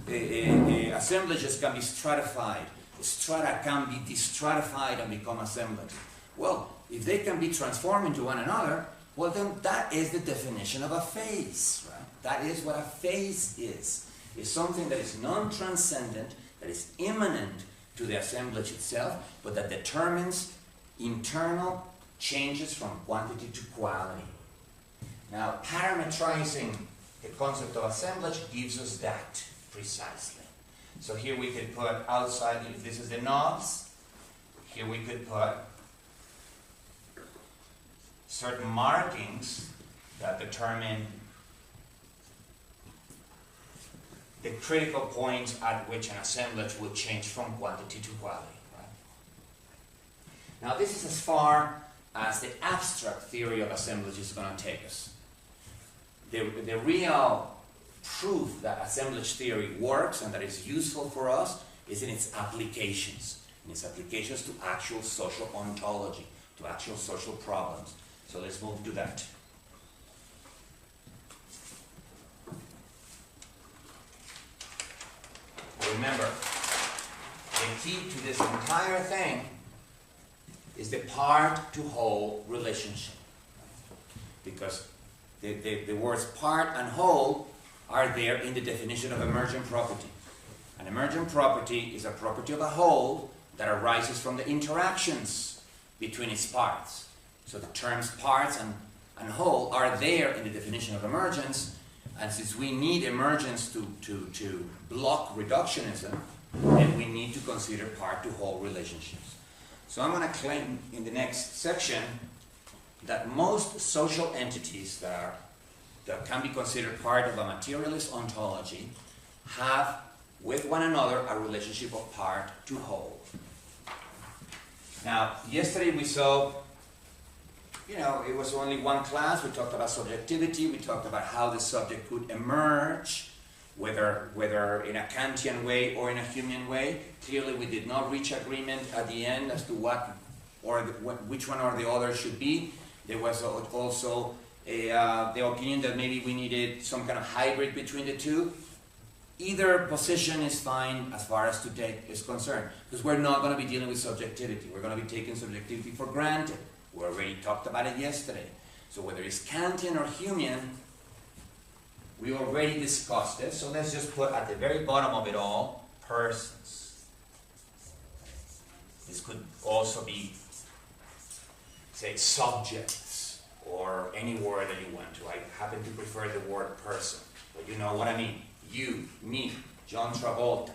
Assemblages can be stratified. Strata can be destratified and become assemblages. Well, if they can be transformed into one another, well then that is the definition of a phase, right? That is what a phase is. It's something that is non-transcendent, that is immanent to the assemblage itself, but that determines internal changes from quantity to quality. Now, parametrizing the concept of assemblage gives us that precisely. So here we could put outside, if this is the knobs, here we could put certain markings that determine the critical points at which an assemblage will change from quantity to quality. Right? Now this is as far as the abstract theory of assemblage is going to take us. The real proof that assemblage theory works and that is useful for us is in its applications. In its applications to actual social ontology, to actual social problems. So let's move to that. Remember, the key to this entire thing is the part-to-whole relationship. Because the words part and whole are there in the definition of emergent property. An emergent property is a property of a whole that arises from the interactions between its parts. So the terms parts and whole are there in the definition of emergence, and since we need emergence to block reductionism, then we need to consider part-to-whole relationships. So I'm going to claim in the next section that most social entities that can be considered part of a materialist ontology have with one another a relationship of part to whole. Now, yesterday we saw, it was only one class. We talked about subjectivity. We talked about how the subject could emerge, whether in a Kantian way or in a Humean way. Clearly, we did not reach agreement at the end as to which one or the other should be. There was also the opinion that maybe we needed some kind of hybrid between the two. Either position is fine as far as today is concerned, because we're not going to be dealing with subjectivity. We're going to be taking subjectivity for granted. We already talked about it yesterday. So whether it's Kantian or Humean, we already discussed it. So let's just put at the very bottom of it all, persons. This could also be, say, subjects, or any word that you want to. I happen to prefer the word person, but you know what I mean. You, me, John Travolta.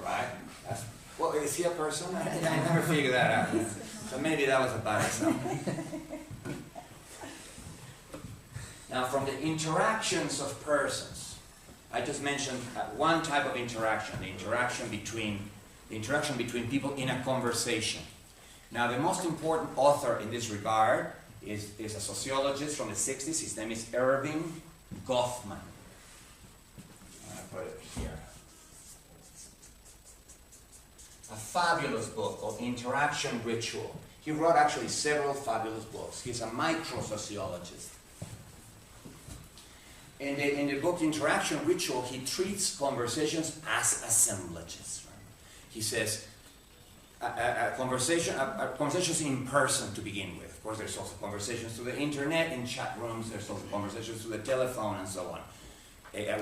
Right? Well, is he a person? I never figured that out. So maybe that was a bad example. Now, from the interactions of persons, I just mentioned one type of interaction, the interaction between people in a conversation. Now, the most important author in this regard is a sociologist from the 60s. His name is Erving Goffman. I put it here. a fabulous book called Interaction Ritual. He wrote actually several fabulous books. He's a micro-sociologist. In the book Interaction Ritual, he treats conversations as assemblages. Right? He says, conversations in person to begin with. Of course, there's also conversations through the internet, in chat rooms, there's also conversations through the telephone, and so on.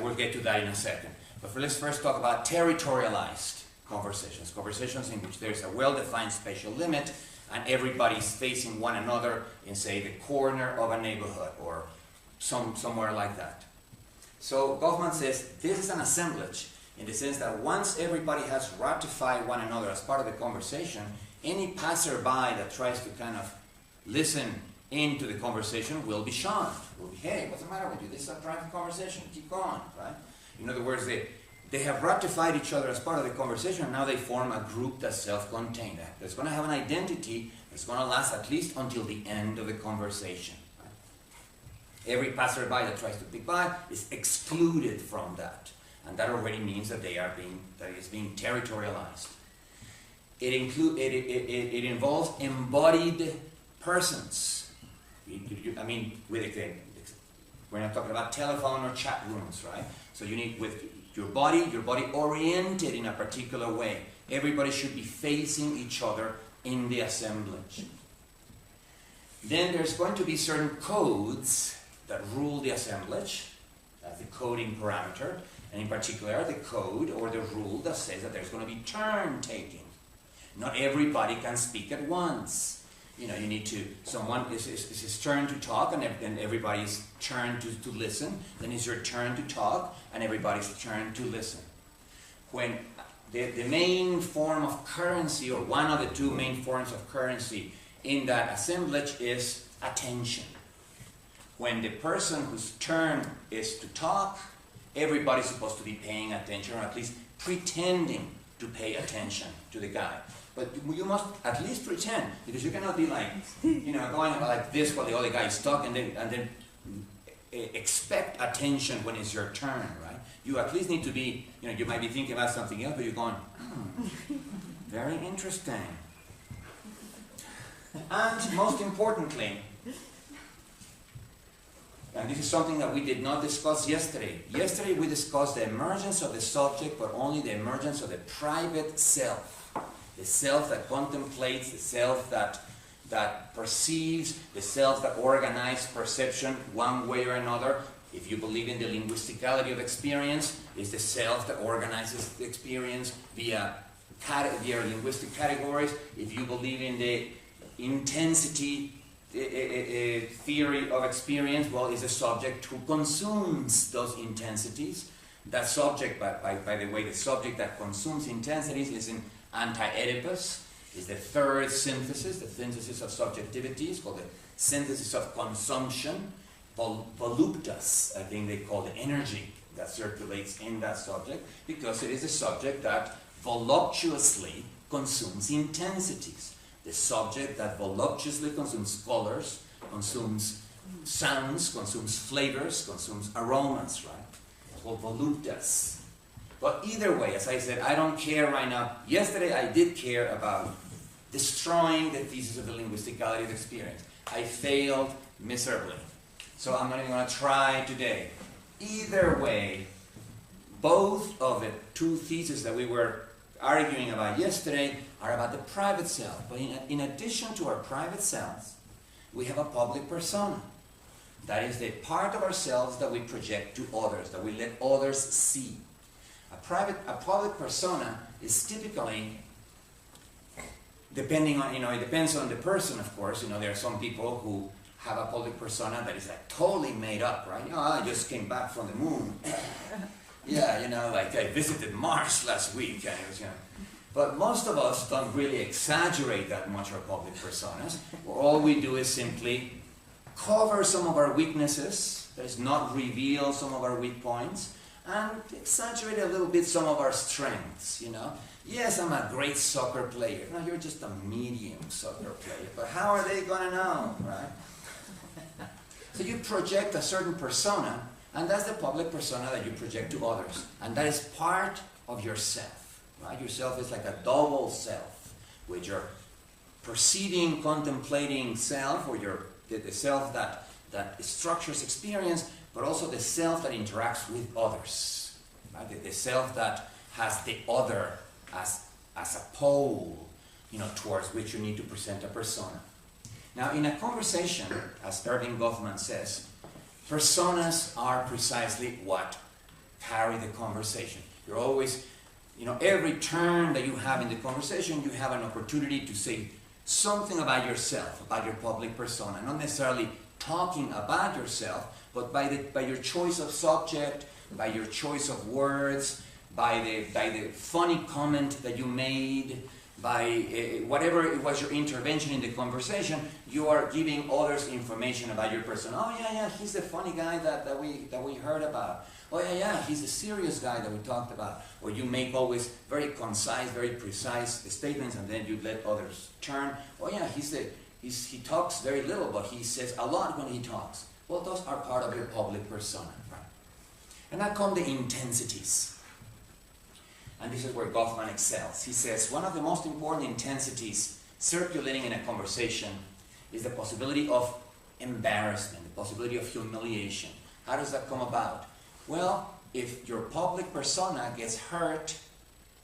We'll get to that in a second. But let's first talk about territorialized conversations. Conversations in which there's a well-defined spatial limit, and everybody's facing one another in, say, the corner of a neighborhood, or somewhere like that. So Goffman says this is an assemblage, in the sense that once everybody has ratified one another as part of the conversation, any passerby that tries to kind of listen into the conversation will be shunned. Will be, hey, what's the matter with you? This is a private conversation. Keep going, right? In other words, they have ratified each other as part of the conversation, and now they form a group that's self-contained. That's going to have an identity that's going to last at least until the end of the conversation. Right? Every passerby that tries to pick by is excluded from that. And that already means that that is being territorialized. It involves embodied persons. I mean, we're not talking about telephone or chat rooms, right? So you need, with your body oriented in a particular way. Everybody should be facing each other in the assemblage. Then there's going to be certain codes that rule the assemblage. That's the coding parameter. And in particular, the code or the rule that says that there's going to be turn taking. Not everybody can speak at once. You need to, it's his turn to talk, and then everybody's turn to listen. Then it's your turn to talk, and everybody's turn to listen. When the main form of currency, or one of the two main forms of currency in that assemblage, is attention. When the person whose turn is to talk, everybody's supposed to be paying attention, or at least pretending to pay attention to the guy. But you must at least pretend, because you cannot be like, going like this while the other guy is talking, and then expect attention when it's your turn, right? You at least need to be, you might be thinking about something else, but you're going, very interesting. And most importantly, and this is something that we did not discuss yesterday. Yesterday we discussed the emergence of the subject, but only the emergence of the private self. The self that contemplates, the self that perceives, the self that organizes perception one way or another. If you believe in the linguisticality of experience, it's the self that organizes the experience via linguistic categories. If you believe in the intensity theory of experience, well, it's a subject who consumes those intensities. That subject, by the way, the subject that consumes intensities is in anti-Oedipus, is the third synthesis, the synthesis of subjectivity. It's called the synthesis of consumption. Voluptas, I think they call the energy that circulates in that subject, because it is a subject that voluptuously consumes intensities. The subject that voluptuously consumes colors, consumes sounds, consumes flavors, consumes aromas, right? It's called voluptas. But either way, as I said, I don't care right now. Yesterday I did care about destroying the thesis of the linguisticality of experience. I failed miserably. So I'm not even going to try today. Either way, both of the two theses that we were arguing about yesterday are about the private self. But in addition to our private selves, we have a public persona. That is the part of ourselves that we project to others, that we let others see. A public persona is typically, depending on, it depends on the person, of course. There are some people who have a public persona that is like totally made up, right? I just came back from the moon. Yeah, like I visited Mars last week. And it was, But most of us don't really exaggerate that much our public personas. All we do is simply cover some of our weaknesses, that is, not reveal some of our weak points, and exaggerate a little bit some of our strengths, Yes, I'm a great soccer player. No, you're just a medium soccer player. But how are they going to know, right? So you project a certain persona, and that's the public persona that you project to others. And that is part of yourself. right? Your self is like a double self, with your perceiving, contemplating self, or the self that structures experience, but also the self that interacts with others, right? The self that has the other as a pole, towards which you need to present a persona. Now, in a conversation, as Erving Goffman says, personas are precisely what carry the conversation. You're always, every turn that you have in the conversation, you have an opportunity to say something about yourself, about your public persona, not necessarily talking about yourself, but by your choice of subject, by your choice of words, by the funny comment that you made, by whatever it was your intervention in the conversation, you are giving others information about your person. Oh yeah, he's the funny guy that we heard about. Oh yeah, he's the serious guy that we talked about. Or you make always very concise, very precise statements, and then you let others turn. Oh yeah, he talks very little, but he says a lot when he talks. Well, those are part of your public persona, right? And now come the intensities. And this is where Goffman excels. He says, one of the most important intensities circulating in a conversation is the possibility of embarrassment, the possibility of humiliation. How does that come about? Well, if your public persona gets hurt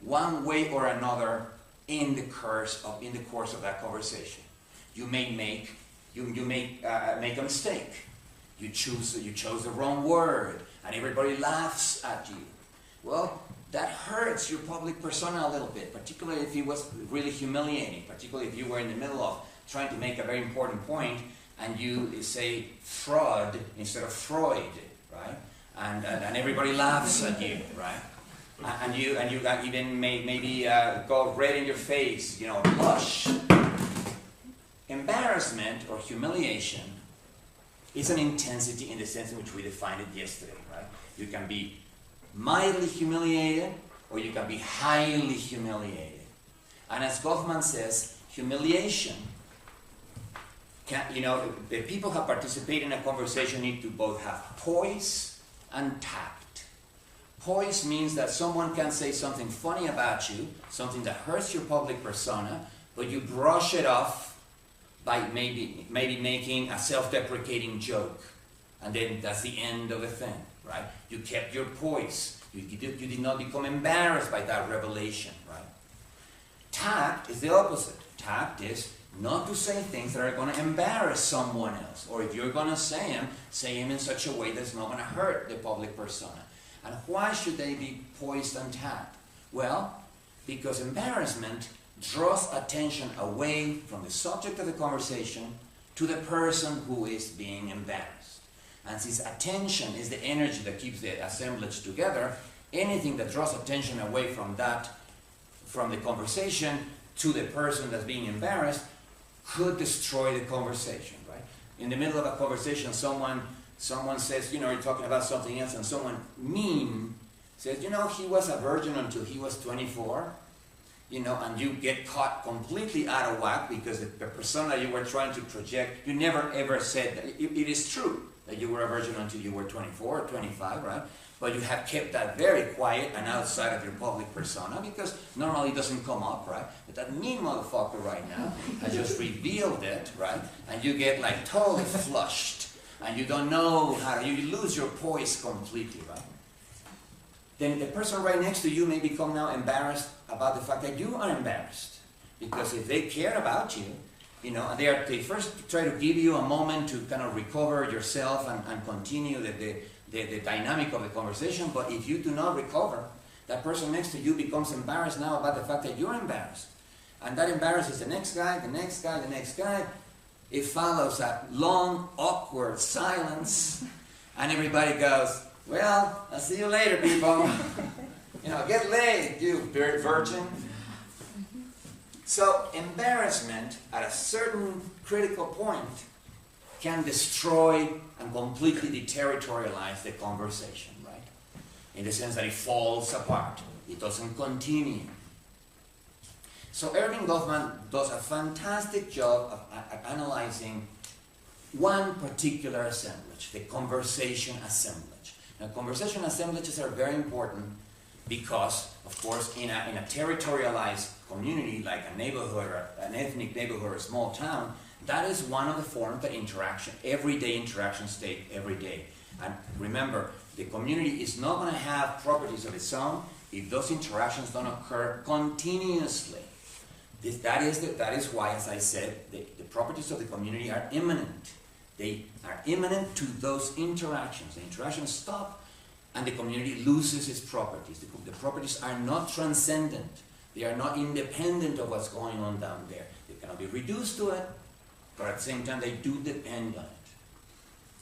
one way or another in the course of that conversation, you may make a mistake. You chose the wrong word, and everybody laughs at you. Well, that hurts your public persona a little bit, particularly if it was really humiliating, particularly if you were in the middle of trying to make a very important point and you say fraud instead of Freud, right? And everybody laughs at you, right? And you even maybe go red in your face, blush. Embarrassment or humiliation is an intensity in the sense in which we defined it yesterday, right? You can be mildly humiliated, or you can be highly humiliated. And as Goffman says, humiliation the people who participate in a conversation need to both have poise and tact. Poise means that someone can say something funny about you, something that hurts your public persona, but you brush it off by maybe making a self-deprecating joke. And then that's the end of the thing, right? You kept your poise. You did not become embarrassed by that revelation, right? Tact is the opposite. Tact is not to say things that are going to embarrass someone else. Or if you're going to say them in such a way that's not going to hurt the public persona. And why should they be poised and tact? Well, because embarrassment draws attention away from the subject of the conversation to the person who is being embarrassed. And since attention is the energy that keeps the assemblage together, anything that draws attention away from the conversation to the person that's being embarrassed could destroy the conversation, right? In the middle of a conversation, someone says, you're talking about something else, and someone mean says, he was a virgin until he was 24, and you get caught completely out of whack because the persona you were trying to project, you never ever said that. It is true that you were a virgin until you were 24 or 25, right? But you have kept that very quiet and outside of your public persona because normally it doesn't come up, right? But that mean motherfucker right now has just revealed it, right? And you get like totally flushed and you don't know you lose your poise completely, right? Then the person right next to you may become now embarrassed about the fact that you are embarrassed. Because if they care about you, and they first try to give you a moment to kind of recover yourself and continue the dynamic of the conversation, but if you do not recover, that person next to you becomes embarrassed now about the fact that you're embarrassed. And that embarrasses the next guy, the next guy, the next guy. It follows a long, awkward silence, and everybody goes, well, I'll see you later, people. Get laid, you virgin. So embarrassment at a certain critical point can destroy and completely deterritorialize the conversation, right? In the sense that it falls apart. It doesn't continue. So Erving Goffman does a fantastic job of analyzing one particular assemblage, the conversation assemblage. Now, conversation assemblages are very important Because, of course, in a territorialized community, like a neighborhood or an ethnic neighborhood or a small town, that is one of the forms that everyday interactions take every day. And remember, the community is not going to have properties of its own if those interactions don't occur continuously. That is why, as I said, the properties of the community are immanent. They are immanent to those interactions. The interactions stop and the community loses its properties. The properties are not transcendent. They are not independent of what's going on down there. They cannot be reduced to it, but at the same time they do depend on it.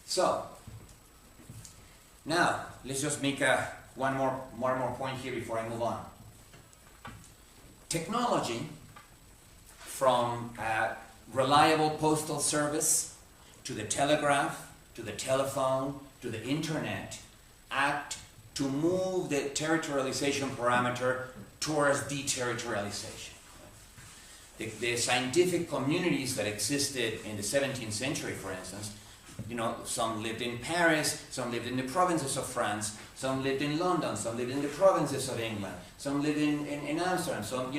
So, now, let's just make one more point here before I move on. Technology, from reliable postal service to the telegraph, to the telephone, to the internet, act to move the territorialization parameter towards deterritorialization. The scientific communities that existed in the 17th century, for instance, some lived in Paris, some lived in the provinces of France, some lived in London, some lived in the provinces of England, some lived in Amsterdam, some,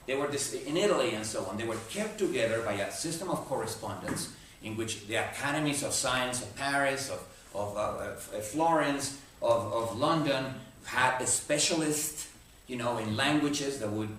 they were in Italy and so on. They were kept together by a system of correspondence in which the academies of science of Paris, of Florence, of London had a specialist, in languages that would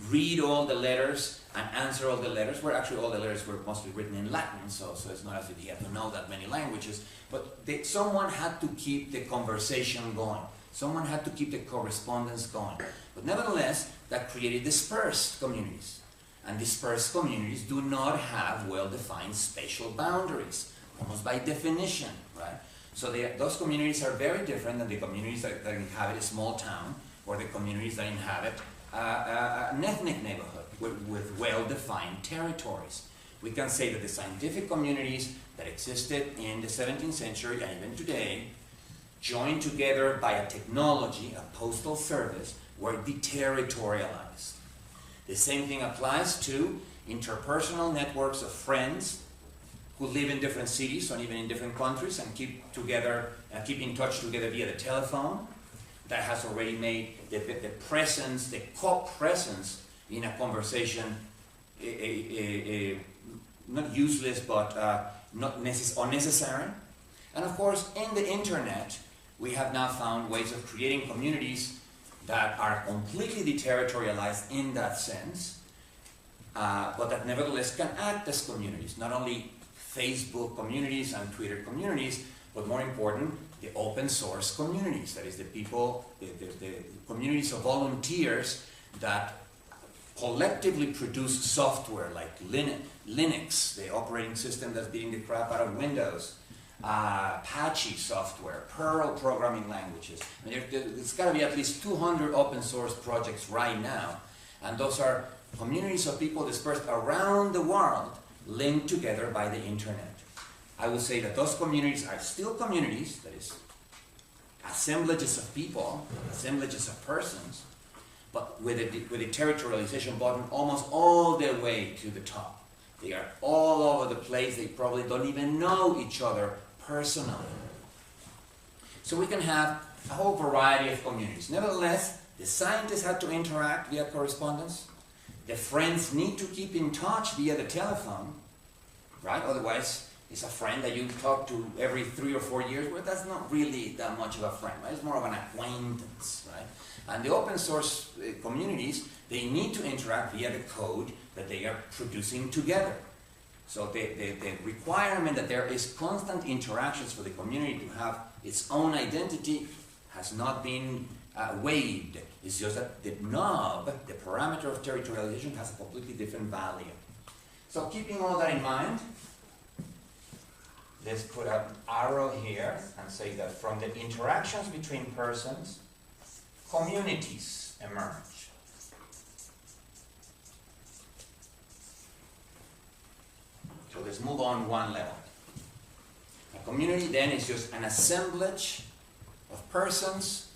read all the letters and answer all the letters, where actually all the letters were mostly written in Latin, so it's not as if he had to know that many languages, but someone had to keep the conversation going. Someone had to keep the correspondence going. But nevertheless, that created dispersed communities. And dispersed communities do not have well-defined spatial boundaries, almost by definition, right? So those communities are very different than the communities that inhabit a small town, or the communities that inhabit an ethnic neighborhood with well-defined territories. We can say that the scientific communities that existed in the 17th century and even today, joined together by a technology, a postal service, were deterritorialized. The same thing applies to interpersonal networks of friends who live in different cities or even in different countries and keep in touch together via the telephone. That has already made the presence, the co-presence in a conversation not useless but not unnecessary. And of course, in the internet, we have now found ways of creating communities that are completely deterritorialized in that sense, but that nevertheless can act as communities, not only Facebook communities and Twitter communities, but more important, the open source communities, that is the communities of volunteers that collectively produce software like Linux, the operating system that's beating the crap out of Windows, Apache software, Perl programming languages. I mean, there's got to be at least 200 open source projects right now, and those are communities of people dispersed around the world, linked together by the internet. I would say that those communities are still communities, that is, assemblages of people, assemblages of persons, but with a territorialization button almost all the way to the top. They are all over the place. They probably don't even know each other personally. So we can have a whole variety of communities. Nevertheless, the scientists had to interact via correspondence. The friends need to keep in touch via the telephone, right? Otherwise, it's a friend that you talk to every 3 or 4 years. Well, that's not really that much of a friend, right? It's more of an acquaintance, right? And the open source communities, they need to interact via the code that they are producing together. So the requirement that there is constant interactions for the community to have its own identity has not been waived. It's just that the knob, the parameter of territorialization, has a completely different value. So keeping all that in mind, let's put an arrow here and say that from the interactions between persons, communities emerge. So let's move on one level. A community then is just an assemblage of persons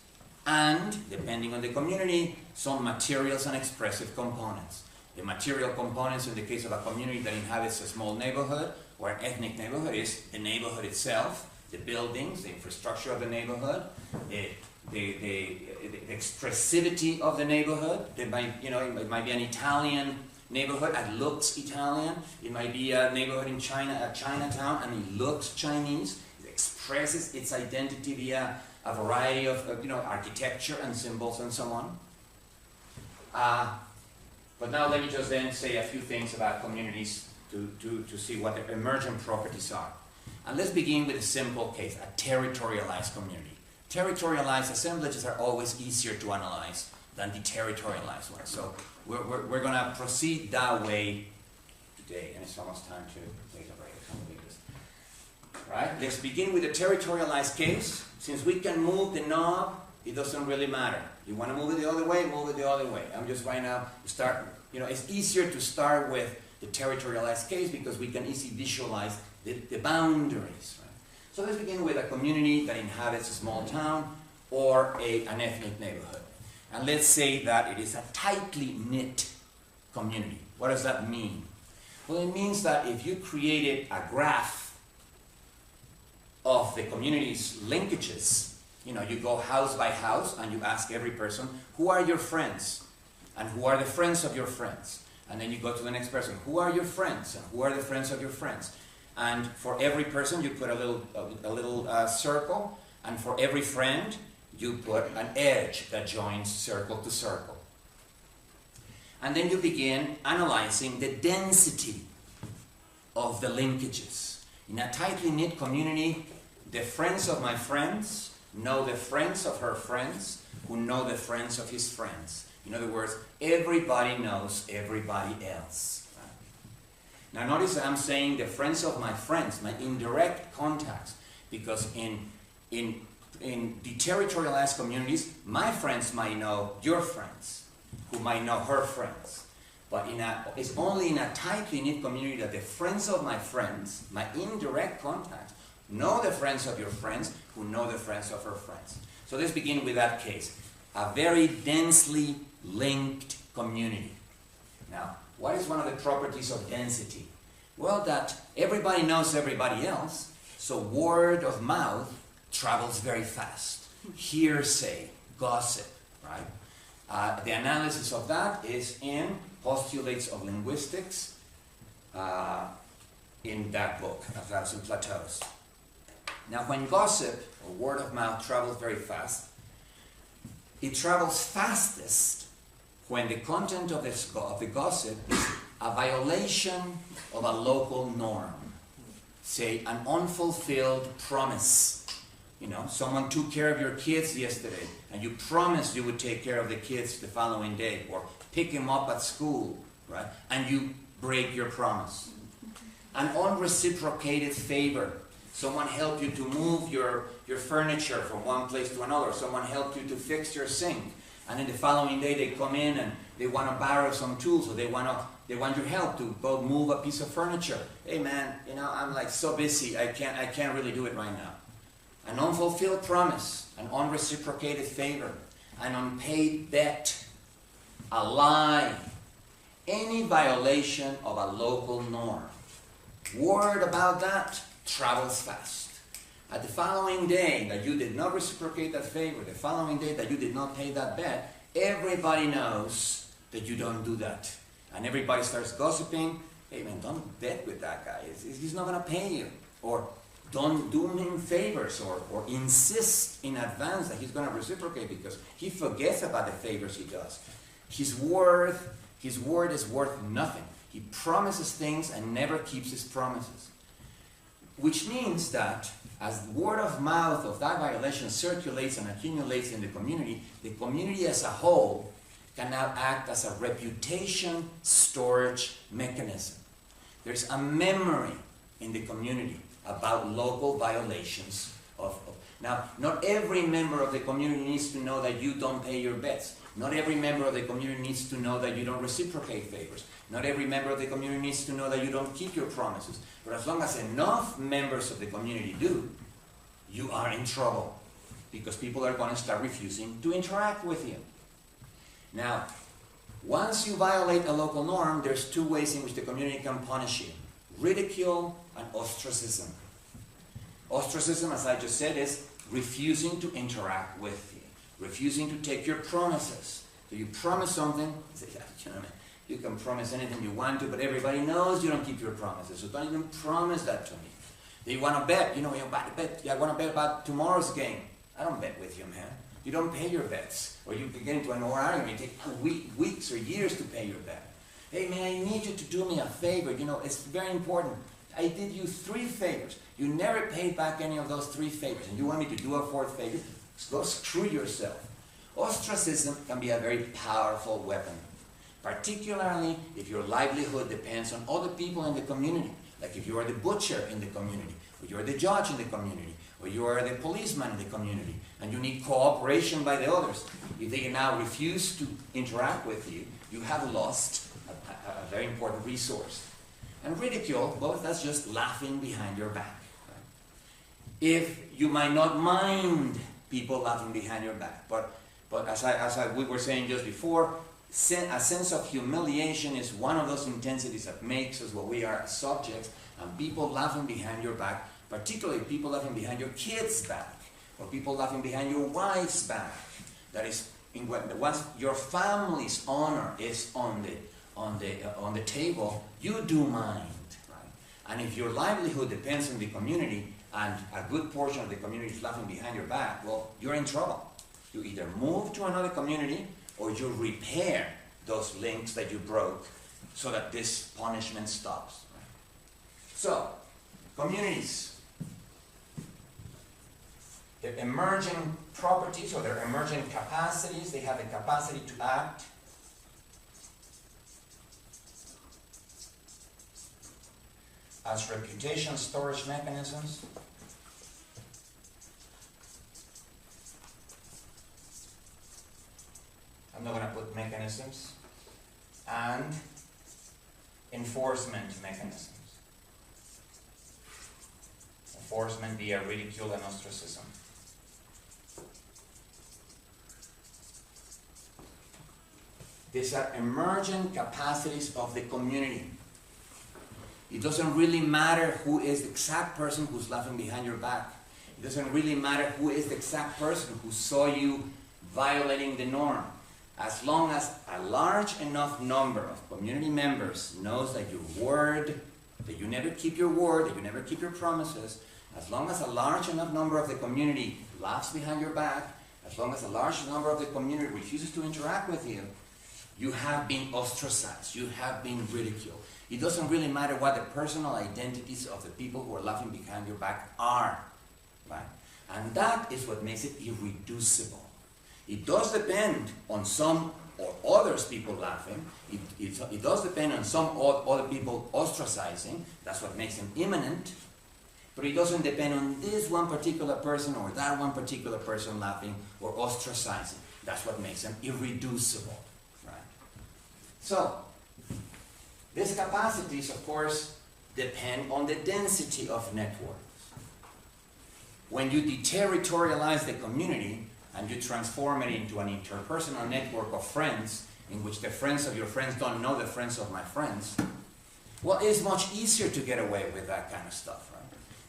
and, depending on the community, some materials and expressive components. The material components in the case of a community that inhabits a small neighborhood or an ethnic neighborhood is the neighborhood itself, the buildings, the infrastructure of the neighborhood, the expressivity of the neighborhood. It might be an Italian neighborhood and looks Italian. It might be a neighborhood in Chinatown, and it looks Chinese. It expresses its identity via a variety of architecture and symbols and so on. But now let me just then say a few things about communities to see what the emergent properties are. And let's begin with a simple case, a territorialized community. Territorialized assemblages are always easier to analyze than the territorialized ones. So we're going to proceed that way today, and it's almost time to take a break. Right? Let's begin with the territorialized case. Since we can move the knob, it doesn't really matter. You want to move it the other way, move it the other way. I'm just right now start. It's easier to start with the territorialized case because we can easily visualize the boundaries. Right? So let's begin with a community that inhabits a small town or an ethnic neighborhood. And let's say that it is a tightly knit community. What does that mean? Well, it means that if you created a graph of the community's linkages, you go house by house and you ask every person, who are your friends? And who are the friends of your friends? And then you go to the next person, who are your friends? And who are the friends of your friends? And for every person you put a little circle, and for every friend you put an edge that joins circle to circle. And then you begin analyzing the density of the linkages. In a tightly knit community, the friends of my friends know the friends of her friends, who know the friends of his friends. In other words, everybody knows everybody else. Right? Now notice that I'm saying the friends of my friends, my indirect contacts, because in the territorialized communities, my friends might know your friends, who might know her friends. But it's only in a tightly knit community that the friends of my friends, my indirect contacts, know the friends of your friends, who know the friends of her friends. So let's begin with that case. A very densely linked community. Now, what is one of the properties of density? Well, that everybody knows everybody else, so word of mouth travels very fast. Hearsay, gossip, right? The analysis of that is in Postulates of Linguistics, in that book, A Thousand Plateaus. Now, when gossip, or word of mouth, travels very fast, it travels fastest when the content of the gossip is a violation of a local norm. Say, an unfulfilled promise. Someone took care of your kids yesterday, and you promised you would take care of the kids the following day, or pick them up at school, right? And you break your promise. An unreciprocated favor. Someone helped you to move your furniture from one place to another. Someone helped you to fix your sink. And then the following day they come in and they want to borrow some tools, or they want your help to go move a piece of furniture. Hey man, I'm like so busy, I can't really do it right now. An unfulfilled promise, an unreciprocated favor, an unpaid debt, a lie, any violation of a local norm. Word about that travels fast. At the following day that you did not reciprocate that favor, the following day that you did not pay that debt, everybody knows that you don't do that. And everybody starts gossiping. Hey man, don't bet with that guy. He's not going to pay you. Or don't do him favors, or insist in advance that he's going to reciprocate, because he forgets about the favors he does. His word is worth nothing. He promises things and never keeps his promises. Which means that as word of mouth of that violation circulates and accumulates in the community as a whole can now act as a reputation storage mechanism. There's a memory in the community about local violations Now, not every member of the community needs to know that you don't pay your bets. Not every member of the community needs to know that you don't reciprocate favors. Not every member of the community needs to know that you don't keep your promises. But as long as enough members of the community do, you are in trouble, because people are going to start refusing to interact with you. Now, once you violate a local norm, there's two ways in which the community can punish you: ridicule and ostracism. Ostracism, as I just said, is refusing to interact with you, refusing to take your promises. So you promise something, you say, you know, you can promise anything you want to, but everybody knows you don't keep your promises, so don't even promise that to me. Do you want to bet? You know, you want to bet. I want to bet about tomorrow's game. I don't bet with you, man. You don't pay your bets. Or you get into an argument, it takes weeks or years to pay your bet. Hey, man, I need you to do me a favor. You know, it's very important. I did you 3 favors. You never paid back any of those 3 favors, and you want me to do a 4th favor? Go screw yourself. Ostracism can be a very powerful weapon, particularly if your livelihood depends on other people in the community. Like if you are the butcher in the community, or you are the judge in the community, or you are the policeman in the community, and you need cooperation by the others. If they now refuse to interact with you, you have lost a very important resource. And ridicule, well, that's just laughing behind your back. Right? If you might not mind people laughing behind your back, but we were saying just before, a sense of humiliation is one of those intensities that makes us what we are as subjects, and people laughing behind your back, particularly people laughing behind your kids' back, or people laughing behind your wife's back. That is, once your family's honor is on the table, you do mind, right? And if your livelihood depends on the community, and a good portion of the community is laughing behind your back, well, you're in trouble. You either move to another community, or you repair those links that you broke so that this punishment stops. Right? So, communities, their emerging properties or their emerging capacities, they have the capacity to act as reputation storage mechanisms. I'm not going to put mechanisms, and enforcement mechanisms. Enforcement via ridicule and ostracism. These are emergent capacities of the community. It doesn't really matter who is the exact person who's laughing behind your back. It doesn't really matter who is the exact person who saw you violating the norm. As long as a large enough number of community members knows that your word, that you never keep your word, that you never keep your promises, as long as a large enough number of the community laughs behind your back, as long as a large number of the community refuses to interact with you, you have been ostracized, you have been ridiculed. It doesn't really matter what the personal identities of the people who are laughing behind your back are, right? And that is what makes it irreducible. It does depend on some or others people laughing. It does depend on some other people ostracizing. That's what makes them immanent. But it doesn't depend on this one particular person or that one particular person laughing or ostracizing. That's what makes them irreducible. Right? So, these capacities, of course, depend on the density of networks. When you deterritorialize the community, and you transform it into an interpersonal network of friends, in which the friends of your friends don't know the friends of my friends, well, it's much easier to get away with that kind of stuff, right?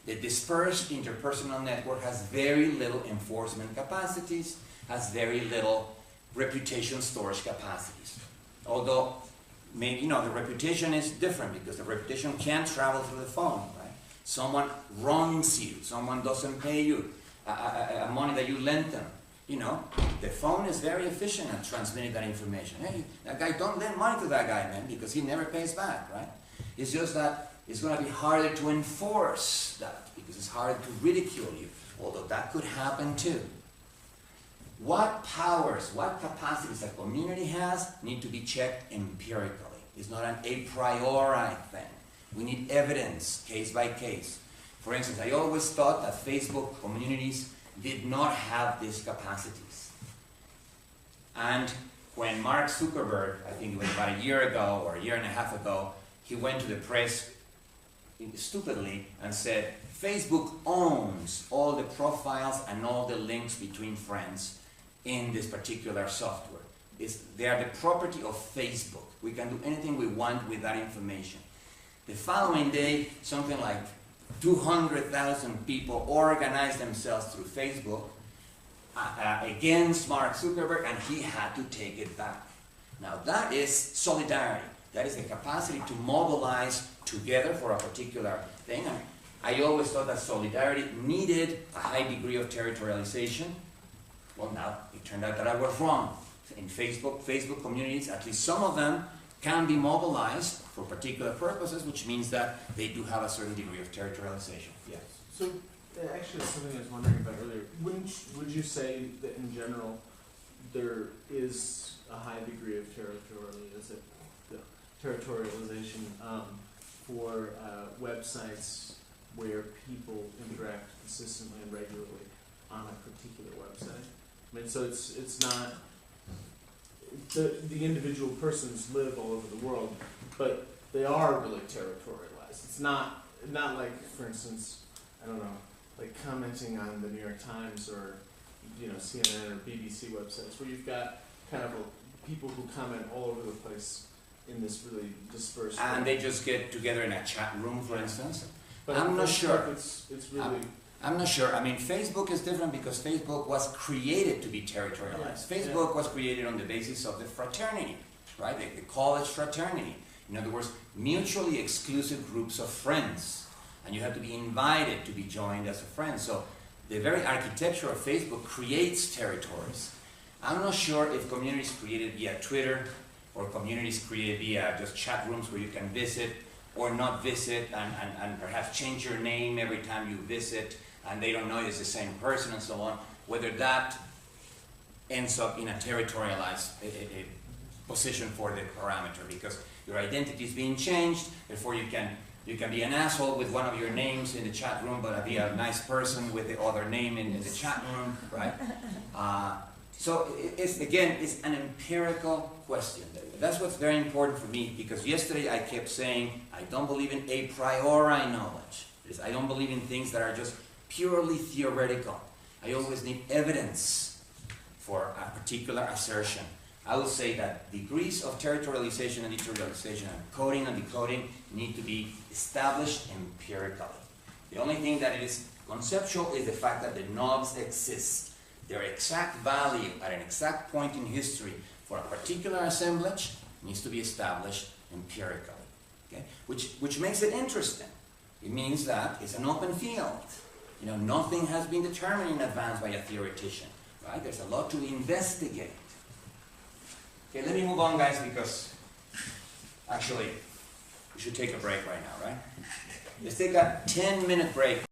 The dispersed interpersonal network has very little enforcement capacities, has very little reputation storage capacities. Although, maybe, the reputation is different, because the reputation can't travel through the phone, right? Someone wrongs you, someone doesn't pay you money that you lent them. The phone is very efficient at transmitting that information. Hey, that guy, don't lend money to that guy, man, because he never pays back, right? It's just that it's going to be harder to enforce that, because it's harder to ridicule you, although that could happen too. What powers, what capacities a community has need to be checked empirically. It's not an a priori thing. We need evidence, case by case. For instance, I always thought that Facebook communities did not have these capacities. And when Mark Zuckerberg, I think it was about a year ago or a year and a half ago, he went to the press stupidly and said, Facebook owns all the profiles and all the links between friends in this particular software. They are the property of Facebook. We can do anything we want with that information. The following day, something like 200,000 people organized themselves through Facebook against Mark Zuckerberg, and he had to take it back. Now that is solidarity. That is the capacity to mobilize together for a particular thing. And I always thought that solidarity needed a high degree of territorialization. Well, now it turned out that I was wrong. In Facebook communities, at least some of them, can be mobilized for particular purposes, which means that they do have a certain degree of territorialization. Yes. So, actually, something I was wondering about earlier. Would you say that in general there is a high degree of territorialization for websites where people interact consistently and regularly on a particular website? I mean, so it's not the individual persons live all over the world, but they are really territorialized. It's not like, for instance, I don't know, like commenting on the New York Times or CNN or BBC websites where you've got kind of people who comment all over the place in this really dispersed way. And they just get together in a chat room, for instance. But I'm not sure. It's really. I'm not sure. I mean, Facebook is different because Facebook was created to be territorialized. Facebook was created on the basis of the fraternity, right? The college fraternity. In other words, mutually exclusive groups of friends. And you have to be invited to be joined as a friend. So the very architecture of Facebook creates territories. I'm not sure if communities created via Twitter or communities created via just chat rooms where you can visit or not visit and perhaps change your name every time you visit and they don't know it's the same person and so on, whether that ends up in a territorialized position for the parameter because your identity is being changed, therefore you can be an asshole with one of your names in the chat room, but be a nice person with the other name in the chat room, right? So it's an empirical question. That's what's very important for me because yesterday I kept saying I don't believe in a priori knowledge. I don't believe in things that are just purely theoretical. I always need evidence for a particular assertion. I will say that degrees of territorialization and deterritorialization and coding and decoding need to be established empirically. The only thing that is conceptual is the fact that the knobs exist. Their exact value at an exact point in history for a particular assemblage needs to be established empirically. Okay? Which makes it interesting. It means that it's an open field. Nothing has been determined in advance by a theoretician. Right? There's a lot to investigate. Okay, let me move on, guys, because actually we should take a break right now, right? Let's take a 10-minute break.